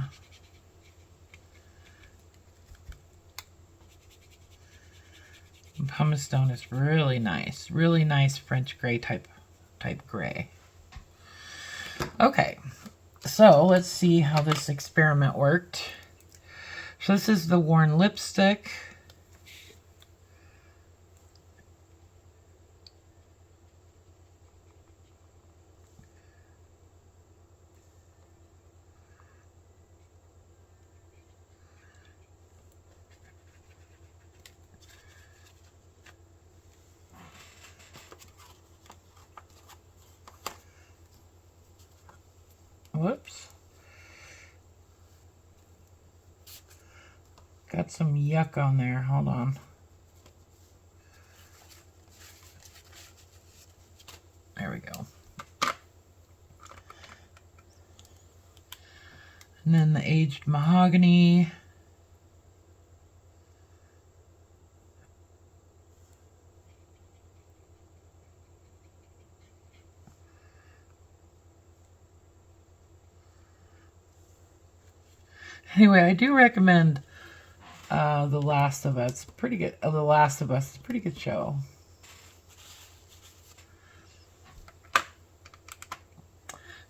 And pumice stone is really nice French gray type gray. Okay, so let's see how this experiment worked. So this is the worn lipstick. Whoops. Got some yuck on there. Hold on. There we go. And then the aged mahogany. Anyway, I do recommend The Last of Us. Pretty good. The Last of Us is a pretty good show.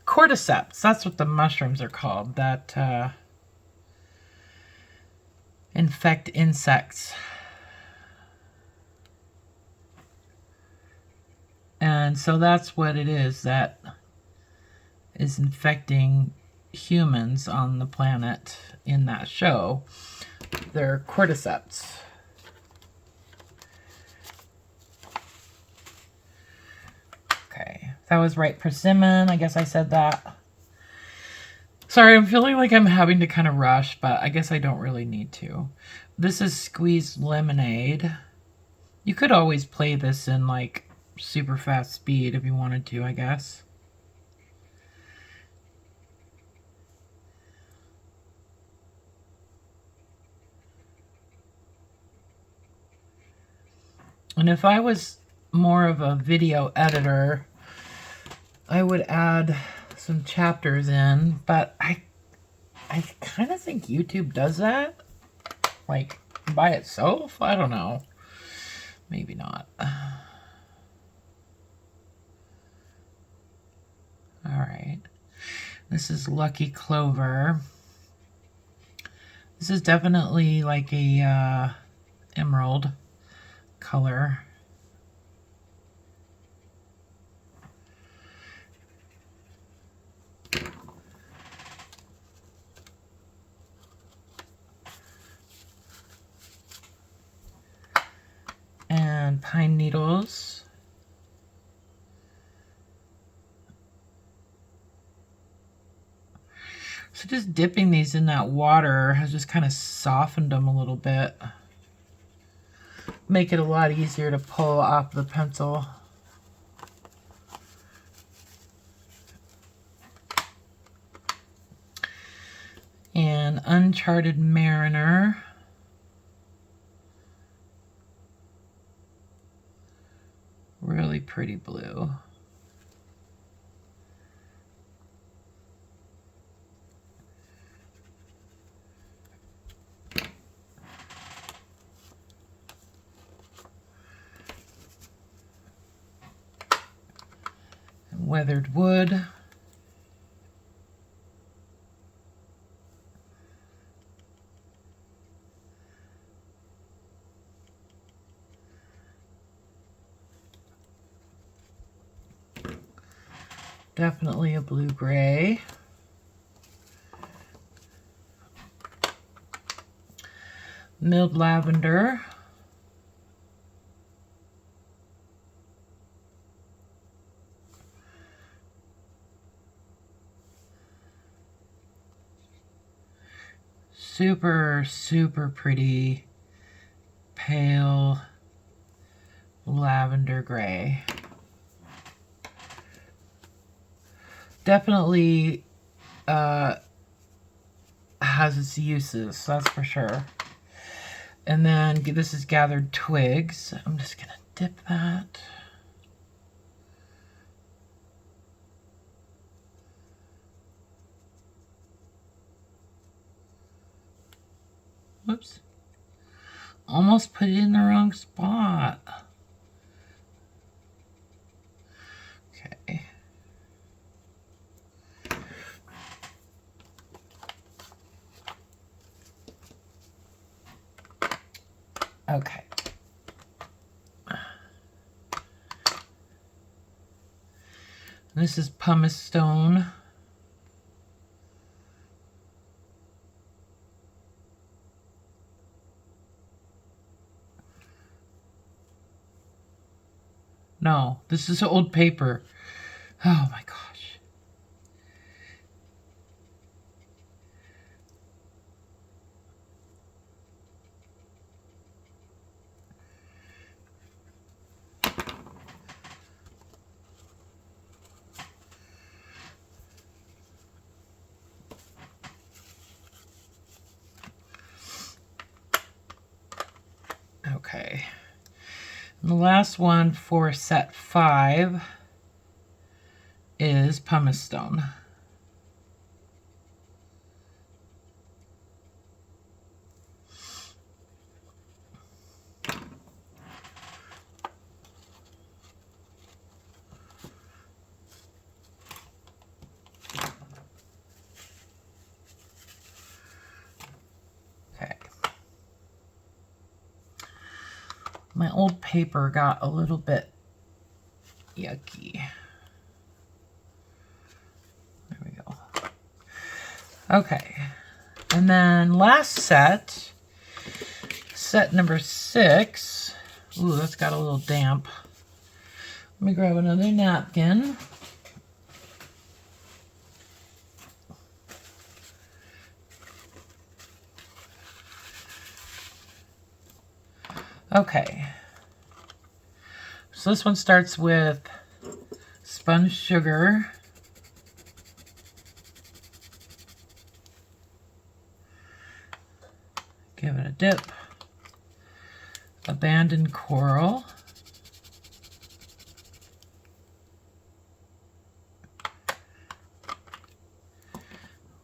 Cordyceps. That's what the mushrooms are called. That infect insects. And so that's what it is that is infecting humans on the planet in that show. They're cordyceps. Okay, that was right persimmon. I guess I said that. Sorry, I'm feeling like I'm having to kind of rush, but I guess I don't really need to. This is squeezed lemonade. You could always play this in like super fast speed if you wanted to, I guess. And if I was more of a video editor, I would add some chapters in, but I kind of think YouTube does that, like, by itself. I don't know. Maybe not. All right. This is Lucky Clover. This is definitely like a emerald color. And pine needles. So just dipping these in that water has just kind of softened them a little bit. Make it a lot easier to pull off the pencil. And Uncharted Mariner. Really pretty blue. And Weathered Wood. Definitely a blue-gray. Milled lavender. Super, super pretty pale lavender gray. Definitely has its uses, that's for sure. And then this is Gathered Twigs. I'm just gonna dip that. Whoops. Almost put it in the wrong spot. Okay. Okay. This is Pumice Stone. No, this is old paper. Oh my gosh. Okay. And the last one for set 5 is Pumice Stone. Okay. My old paper got a little bit yucky. There we go. Okay. And then last set, set number 6. Ooh, that's got a little damp. Let me grab another napkin. Okay. So this one starts with spun sugar. Give it a dip. Abandoned Coral.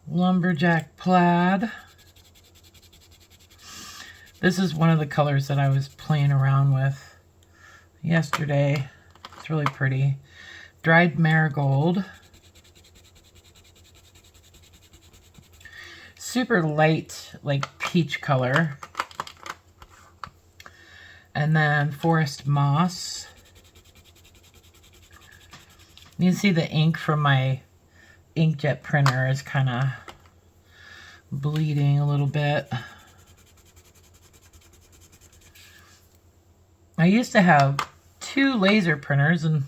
Lumberjack Plaid. This is one of the colors that I was playing around with. yesterday. It's really pretty. Dried marigold. Super light, like peach color. And then forest moss. You can see the ink from my inkjet printer is kind of bleeding a little bit. I used to have 2 laser printers and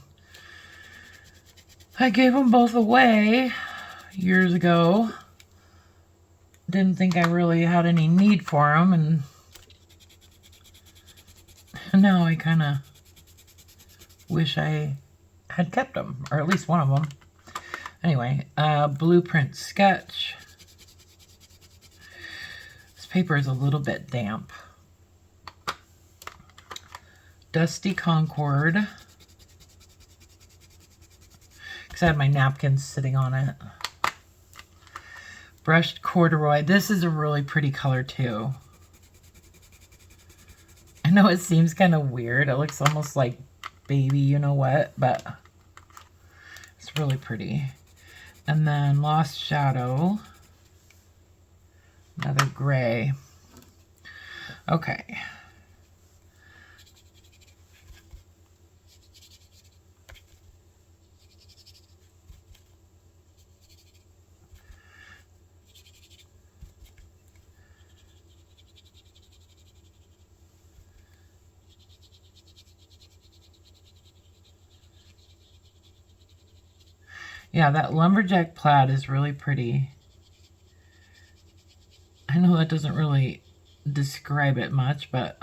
I gave them both away years ago. Didn't think I really had any need for them, and now I kind of wish I had kept them, or at least one of them. Anyway, blueprint sketch. This paper is a little bit damp. Dusty Concord. Because I had my napkins sitting on it. Brushed corduroy. This is a really pretty color too. I know it seems kind of weird. It looks almost like baby you know what, but it's really pretty. And then Lost Shadow. Another gray. Okay. Yeah, that lumberjack plaid is really pretty. I know that doesn't really describe it much, but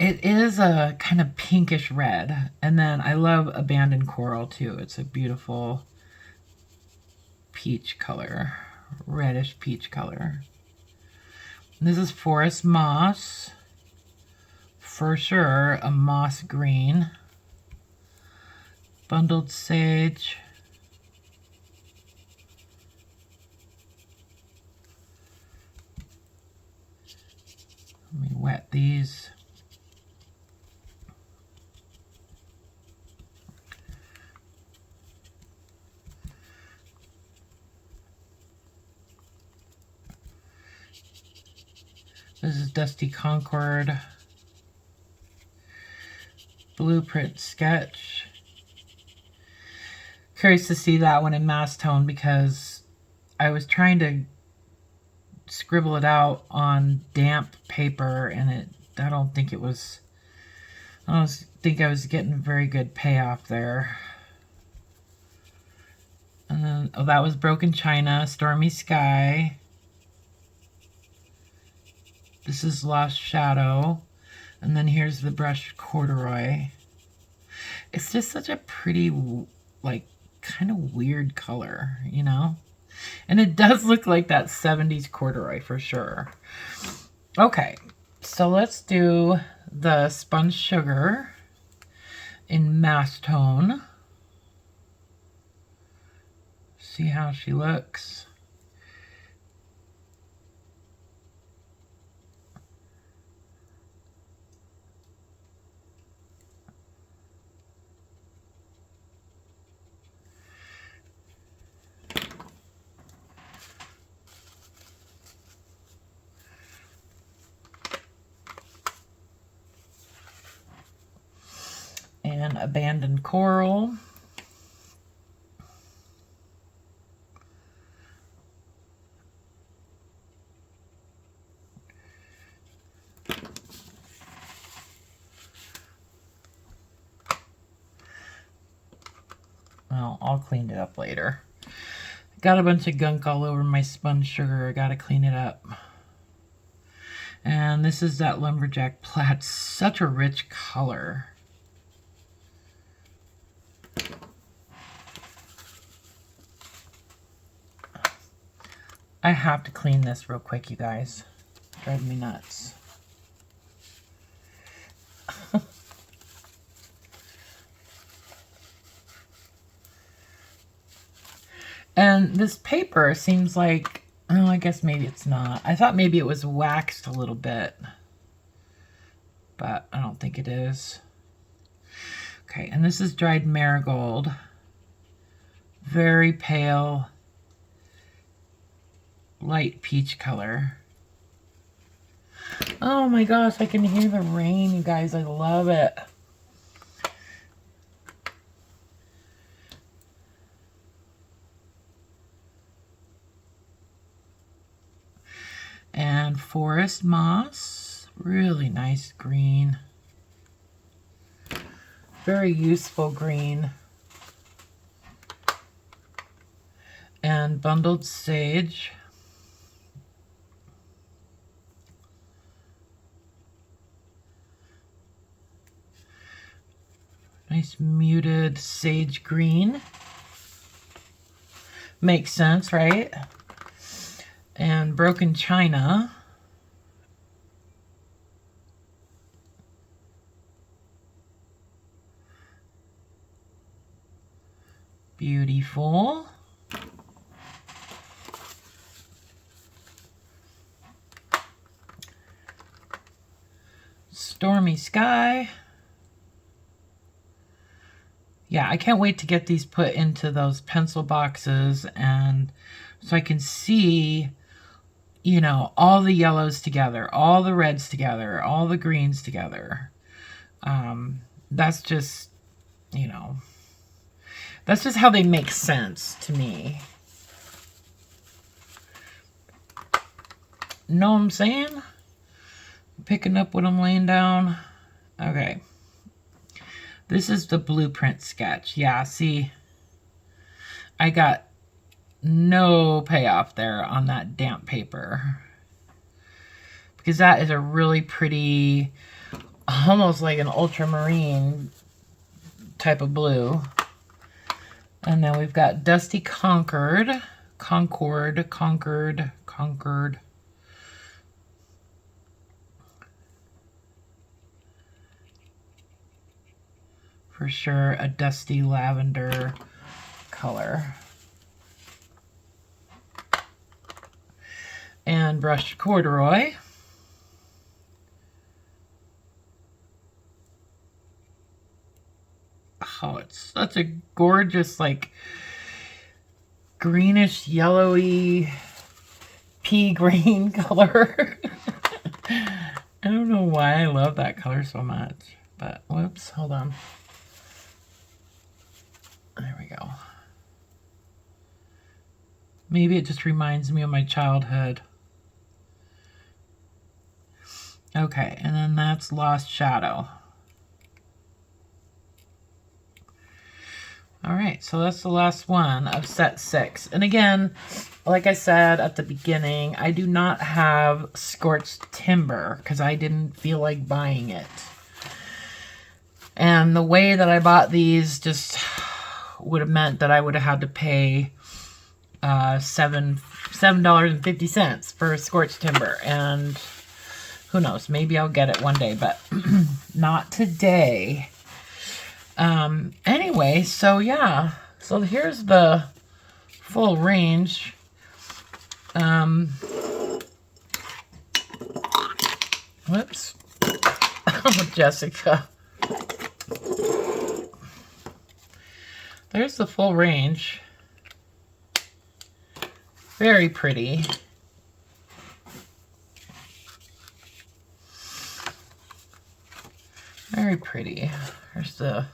it is a kind of pinkish red. And then I love abandoned coral too. It's a beautiful peach color, reddish peach color. This is forest moss, for sure, a moss green. Bundled sage. Let me wet these. This is Dusty Concord. Blueprint sketch. Curious to see that one in mass tone because I was trying to scribble it out on damp paper and I don't think I was getting very good payoff there. And then, oh, that was Broken China, Stormy Sky. This is Lost Shadow. And then here's the brushed corduroy. It's just such a pretty, like, kind of weird color, you know? And it does look like that 70s corduroy for sure. Okay, so let's do the sponge sugar in mass tone. See how she looks. And abandoned coral. Well, I'll clean it up later. Got a bunch of gunk all over my sponge sugar. I gotta clean it up. And this is that lumberjack plaid. Such a rich color. I have to clean this real quick, you guys. It's driving me nuts. And this paper seems like, oh, I guess maybe it's not. I thought maybe it was waxed a little bit. but I don't think it is. Okay, and this is dried marigold. Very pale, light peach color. Oh my gosh, I can hear the rain, you guys. I love it. And forest moss, really nice green. Very useful green. And bundled sage. Nice muted sage green. Makes sense, right? And broken china. Beautiful. Stormy sky. Yeah, I can't wait to get these put into those pencil boxes, and so I can see, you know, all the yellows together, all the reds together, all the greens together. That's just, you know, that's just how they make sense to me. Know what I'm saying? Picking up what I'm laying down. Okay. This is the blueprint sketch. Yeah, see, I got no payoff there on that damp paper. Because that is a really pretty, almost like an ultramarine type of blue. And then we've got Dusty Concord. For sure, a dusty lavender color. And brushed corduroy. Oh, it's such a gorgeous, like, greenish, yellowy, pea green color. I don't know why I love that color so much, but whoops, hold on. There we go. Maybe it just reminds me of my childhood. Okay, and then that's Lost Shadow. All right, so that's the last one of set 6. And again, like I said at the beginning, I do not have scorched timber because I didn't feel like buying it. And the way that I bought these just would have meant that I would have had to pay $7.50 for scorched timber. And who knows, maybe I'll get it one day, but not today. Anyway, so yeah, so here's the full range. Whoops. Oh, Jessica. There's the full range. Very pretty. Very pretty. There's the...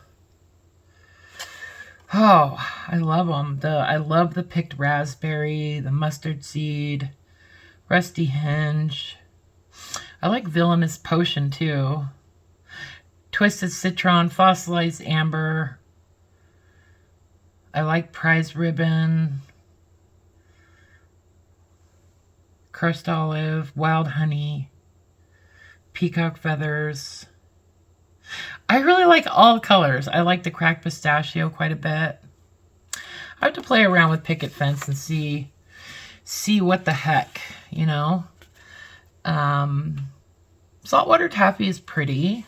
Oh, I love them. I love the picked raspberry, the mustard seed, rusty hinge. I like villainous potion too. Twisted citron, fossilized amber. I like prize ribbon, crushed olive, wild honey, peacock feathers. I really like all colors. I like the cracked pistachio quite a bit. I have to play around with picket fence and see what the heck, you know. Saltwater taffy is pretty.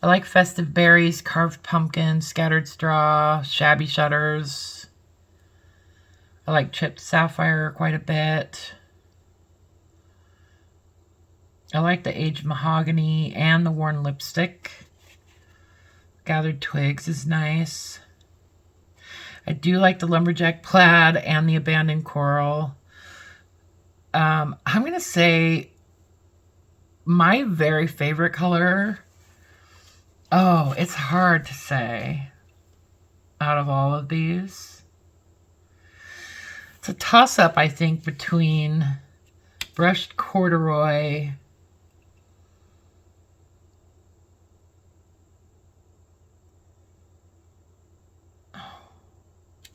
I like festive berries, carved pumpkin, scattered straw, shabby shutters. I like chipped sapphire quite a bit. I like the aged mahogany and the worn lipstick. Gathered twigs is nice. I do like the lumberjack plaid and the abandoned coral. I'm going to say my very favorite color. Oh, it's hard to say out of all of these. It's a toss-up, I think, between brushed corduroy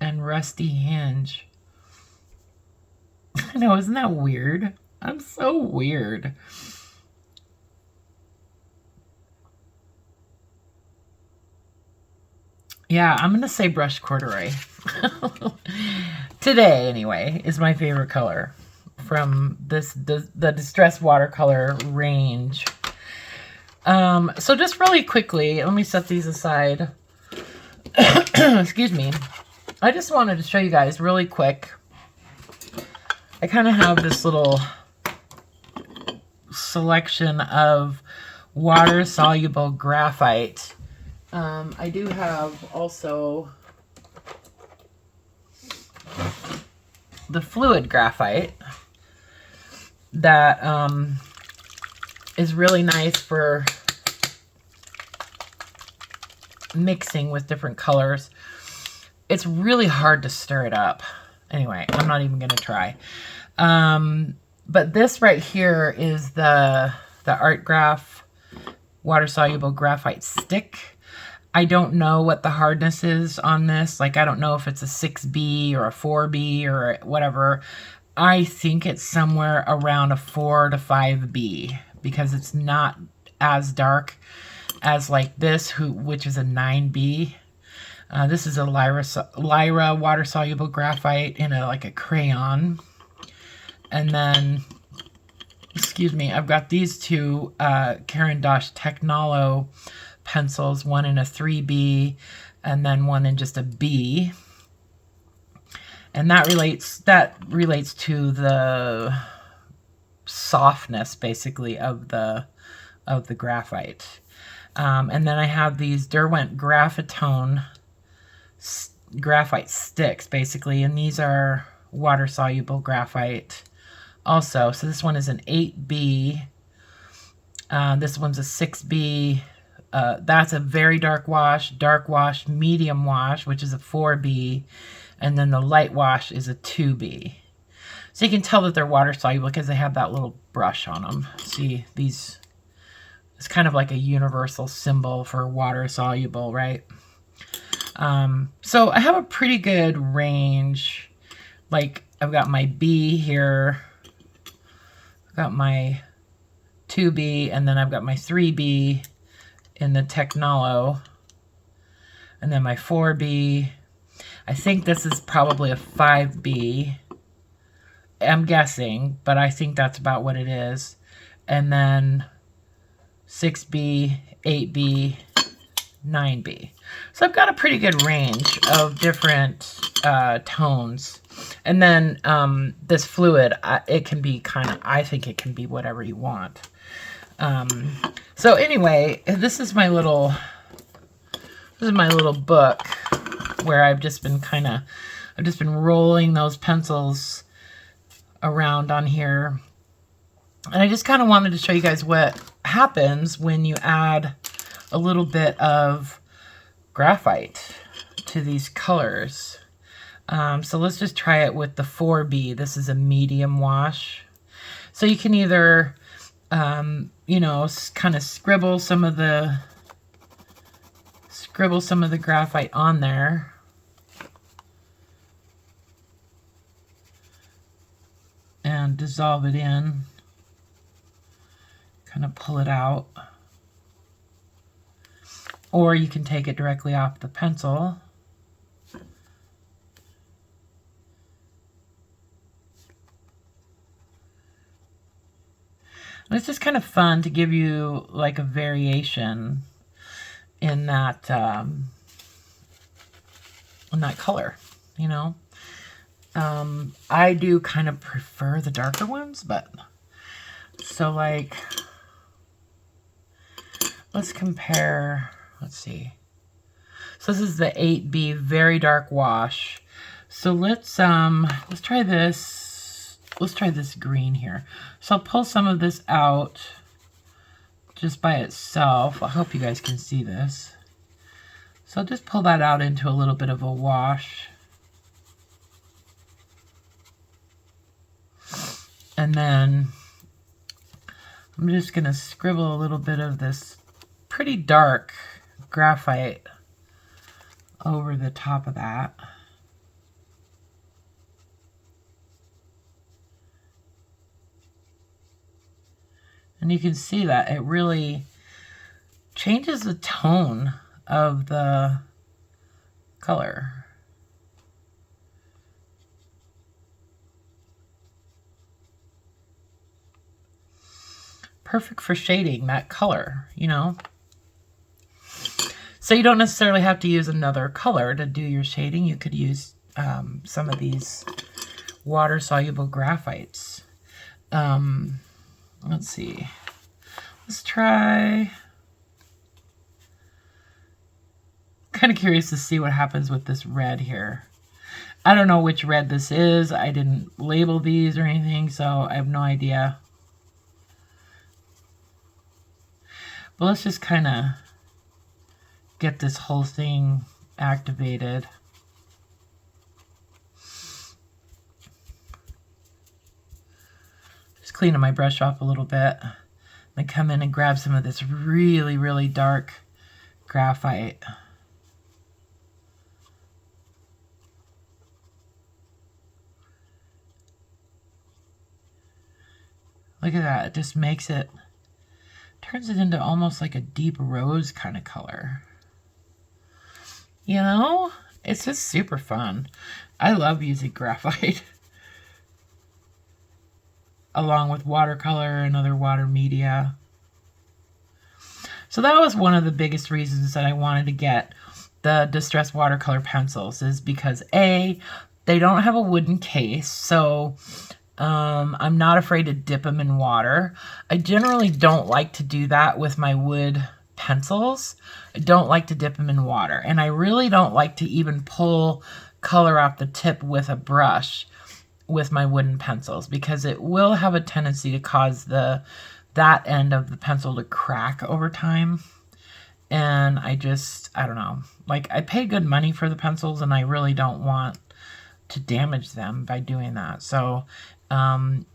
and rusty hinge. I know, isn't that weird? I'm so weird. Yeah, I'm going to say brushed corduroy. Today, anyway, is my favorite color from the Distress Watercolor range. So just really quickly, let me set these aside. Excuse me. I just wanted to show you guys really quick. I kind of have this little selection of water-soluble graphite. I do have also the fluid graphite that is really nice for mixing with different colors. It's really hard to stir it up. Anyway, I'm not even going to try. But this right here is the Art Graf water-soluble graphite stick. I don't know what the hardness is on this. Like, I don't know if it's a 6B or a 4B or whatever. I think it's somewhere around a 4 to 5B because it's not as dark as like this, which is a 9B. This is a Lyra water-soluble graphite in like a crayon. And then, excuse me, I've got these two Caran D Technalo pencils, one in a 3B and then one in just a B. And that relates to the softness, basically, of the graphite. And then I have these Derwent Graphitone graphite sticks, basically, and these are water-soluble graphite also. So this one is an 8B. This one's a 6B. That's a very dark wash, medium wash, which is a 4B. And then the light wash is a 2B. So you can tell that they're water-soluble because they have that little brush on them. See, these, it's kind of like a universal symbol for water-soluble, right? So I have a pretty good range. Like, I've got my B here, I've got my 2B, and then I've got my 3B in the Technalo, and then my 4B. I think this is probably a 5B. I'm guessing, but I think that's about what it is. And then 6B, 8B, 9B. So I've got a pretty good range of different tones. And then this fluid, it can be kind of, I think it can be whatever you want. So anyway, this is my little book where I've just been rolling those pencils around on here. And I just kind of wanted to show you guys what happens when you add a little bit of graphite to these colors. So let's just try it with the 4B. This is a medium wash. So you can either, you know, kind of scribble some of the graphite on there. And dissolve it in. Kind of pull it out. Or you can take it directly off the pencil. And it's just kind of fun to give you like a variation in that color, you know. I do kind of prefer the darker ones, but so like let's compare, let's see. So this is the 8B very dark wash. So let's try this. Let's try this green here. So I'll pull some of this out just by itself. I hope you guys can see this. So I'll just pull that out into a little bit of a wash. And then I'm just gonna scribble a little bit of this pretty dark graphite over the top of that. And you can see that it really changes the tone of the color. Perfect for shading that color, you know? So you don't necessarily have to use another color to do your shading. You could use some of these water-soluble graphites. Let's see. Let's try. Kind of curious to see what happens with this red here. I don't know which red this is. I didn't label these or anything, so I have no idea. But let's just kind of get this whole thing activated. Just cleaning my brush off a little bit. Then come in and grab some of this really, really dark graphite. Look at that. It just makes it, turns it into almost like a deep rose kind of color. You know, it's just super fun. I love using graphite along with watercolor and other water media. So that was one of the biggest reasons that I wanted to get the distressed watercolor pencils, is because A, they don't have a wooden case, so I'm not afraid to dip them in water. I generally don't like to do that with my wood pencils. I don't like to dip them in water. And I really don't like to even pull color off the tip with a brush with my wooden pencils, because it will have a tendency to cause that end of the pencil to crack over time. And I don't know. Like, I pay good money for the pencils, and I really don't want to damage them by doing that. So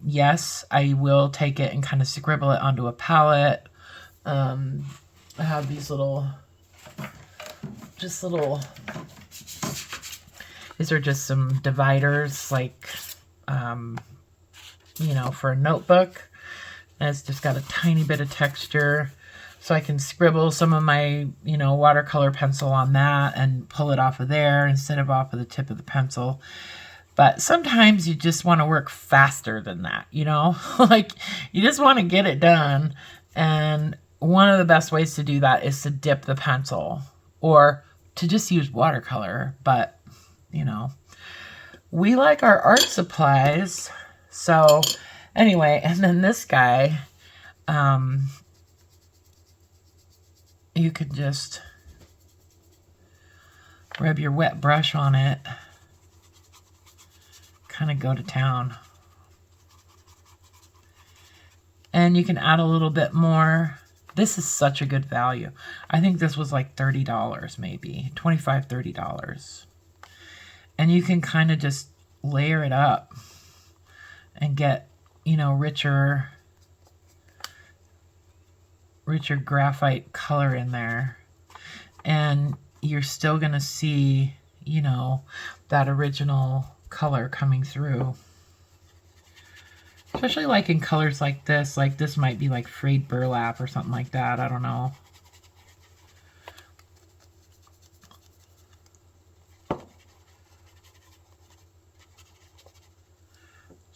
yes, I will take it and kind of scribble it onto a palette. I have these these are just some dividers, like, you know, for a notebook. And it's just got a tiny bit of texture, so I can scribble some of my, you know, watercolor pencil on that and pull it off of there instead of off of the tip of the pencil. But sometimes you just want to work faster than that, you know? Like, you just want to get it done. And one of the best ways to do that is to dip the pencil, or to just use watercolor. But, you know, we like our art supplies. So anyway, and then this guy, you could just rub your wet brush on it. Kind of go to town. And you can add a little bit more. This is such a good value. I think this was like $30 maybe, $25, $30. And you can kind of just layer it up and get, you know, richer graphite color in there. And you're still going to see, you know, that original color coming through. Especially like in colors like this might be like frayed burlap or something like that. I don't know.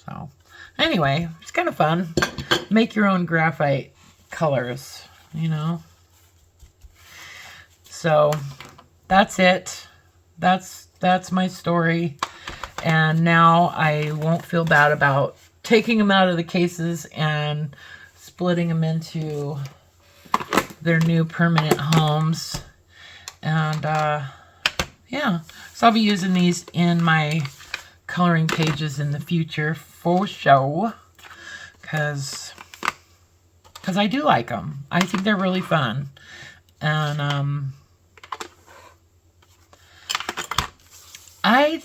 So anyway, it's kind of fun. Make your own graphite colors, you know. So that's it. That's my story. And now I won't feel bad about taking them out of the cases and splitting them into their new permanent homes. And yeah, so I'll be using these in my coloring pages in the future for show, because I do like them. I think they're really fun. And I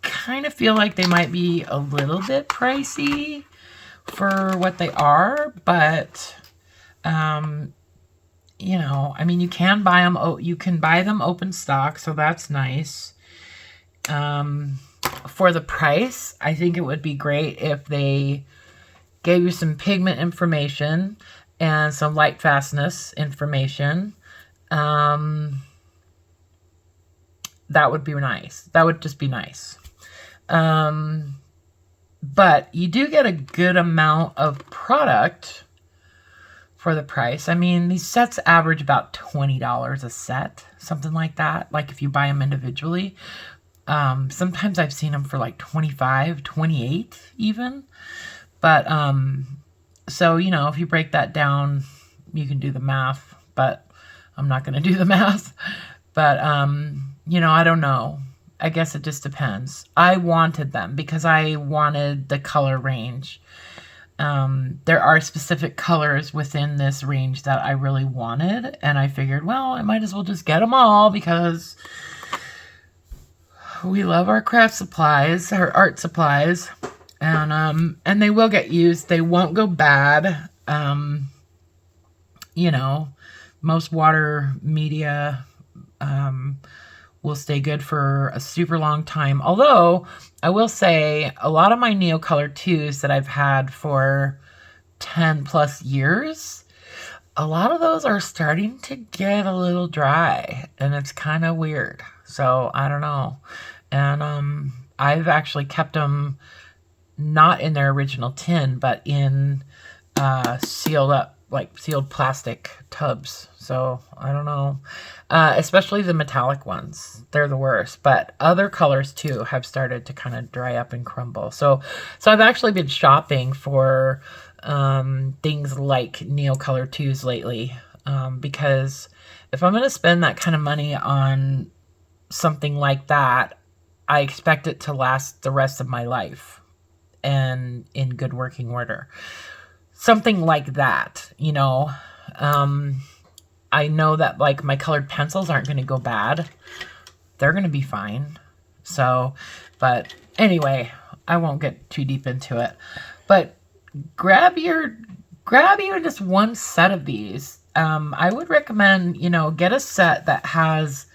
kind of feel like they might be a little bit pricey for what they are, but you know, I mean, you can buy them. You can buy them open stock, so that's nice. For the price, I think it would be great if they gave you some pigment information and some light fastness information. That would be nice. That would just be nice. But you do get a good amount of product for the price. I mean, these sets average about $20 a set, something like that. Like if you buy them individually. Sometimes I've seen them for like $25, $28 even. But, so, you know, if you break that down, you can do the math, but I'm not going to do the math. But, you know, I don't know. I guess it just depends. I wanted them because I wanted the color range. There are specific colors within this range that I really wanted, and I figured, well, I might as well just get them all because we love our craft supplies, our art supplies, and they will get used. They won't go bad. You know, most water media will stay good for a super long time. Although, I will say, a lot of my Neocolor 2s that I've had for 10 plus years, a lot of those are starting to get a little dry, and it's kind of weird. So, I don't know. And I've actually kept them not in their original tin, but in sealed up, like sealed plastic tubs. So, I don't know. Especially the metallic ones. They're the worst. But other colors, too, have started to kind of dry up and crumble. So I've actually been shopping for things like Neocolor 2s lately. Because if I'm going to spend that kind of money on something like that, I expect it to last the rest of my life and in good working order. Something like that, you know. I know that, like, my colored pencils aren't going to go bad. They're going to be fine. So, but anyway, I won't get too deep into it. But grab even just one set of these. I would recommend, you know, get a set that has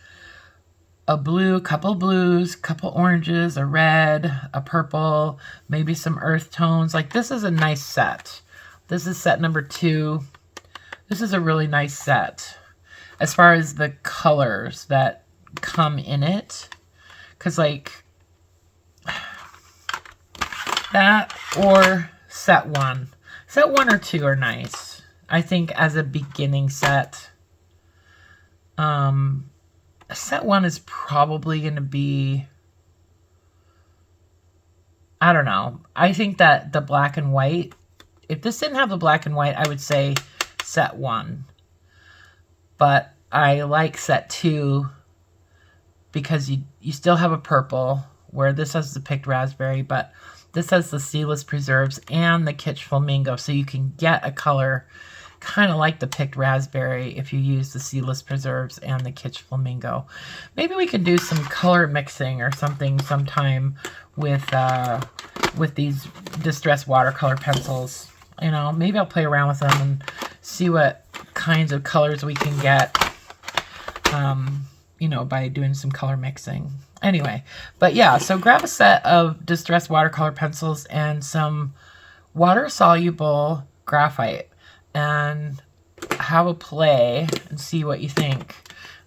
a blue, couple blues, couple oranges, a red, a purple, maybe some earth tones. Like, this is a nice set. This is set number 2. This is a really nice set as far as the colors that come in it. Because, like, that or set 1. Set 1 or 2 are nice. I think as a beginning set. Set 1 is probably going to be, I don't know. I think that the black and white, if this didn't have the black and white, I would say set 1. But I like set 2 because you still have a purple, where this has the picked raspberry, but this has the seedless preserves and the kitsch flamingo, so you can get a color kind of like the picked raspberry if you use the seedless preserves and the kitsch flamingo. Maybe we could do some color mixing or something sometime with these distressed watercolor pencils. You know, maybe I'll play around with them and see what kinds of colors we can get, you know, by doing some color mixing. Anyway, but yeah, so grab a set of distressed watercolor pencils and some water-soluble graphite and have a play and see what you think.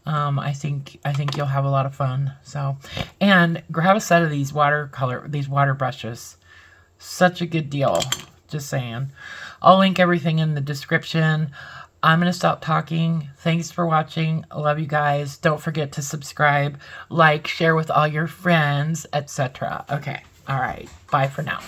I think you'll have a lot of fun. So, and grab a set of these water brushes. Such a good deal. Just saying. I'll link everything in the description. I'm going to stop talking. Thanks for watching. I love you guys. Don't forget to subscribe, like, share with all your friends, etc. Okay. All right. Bye for now.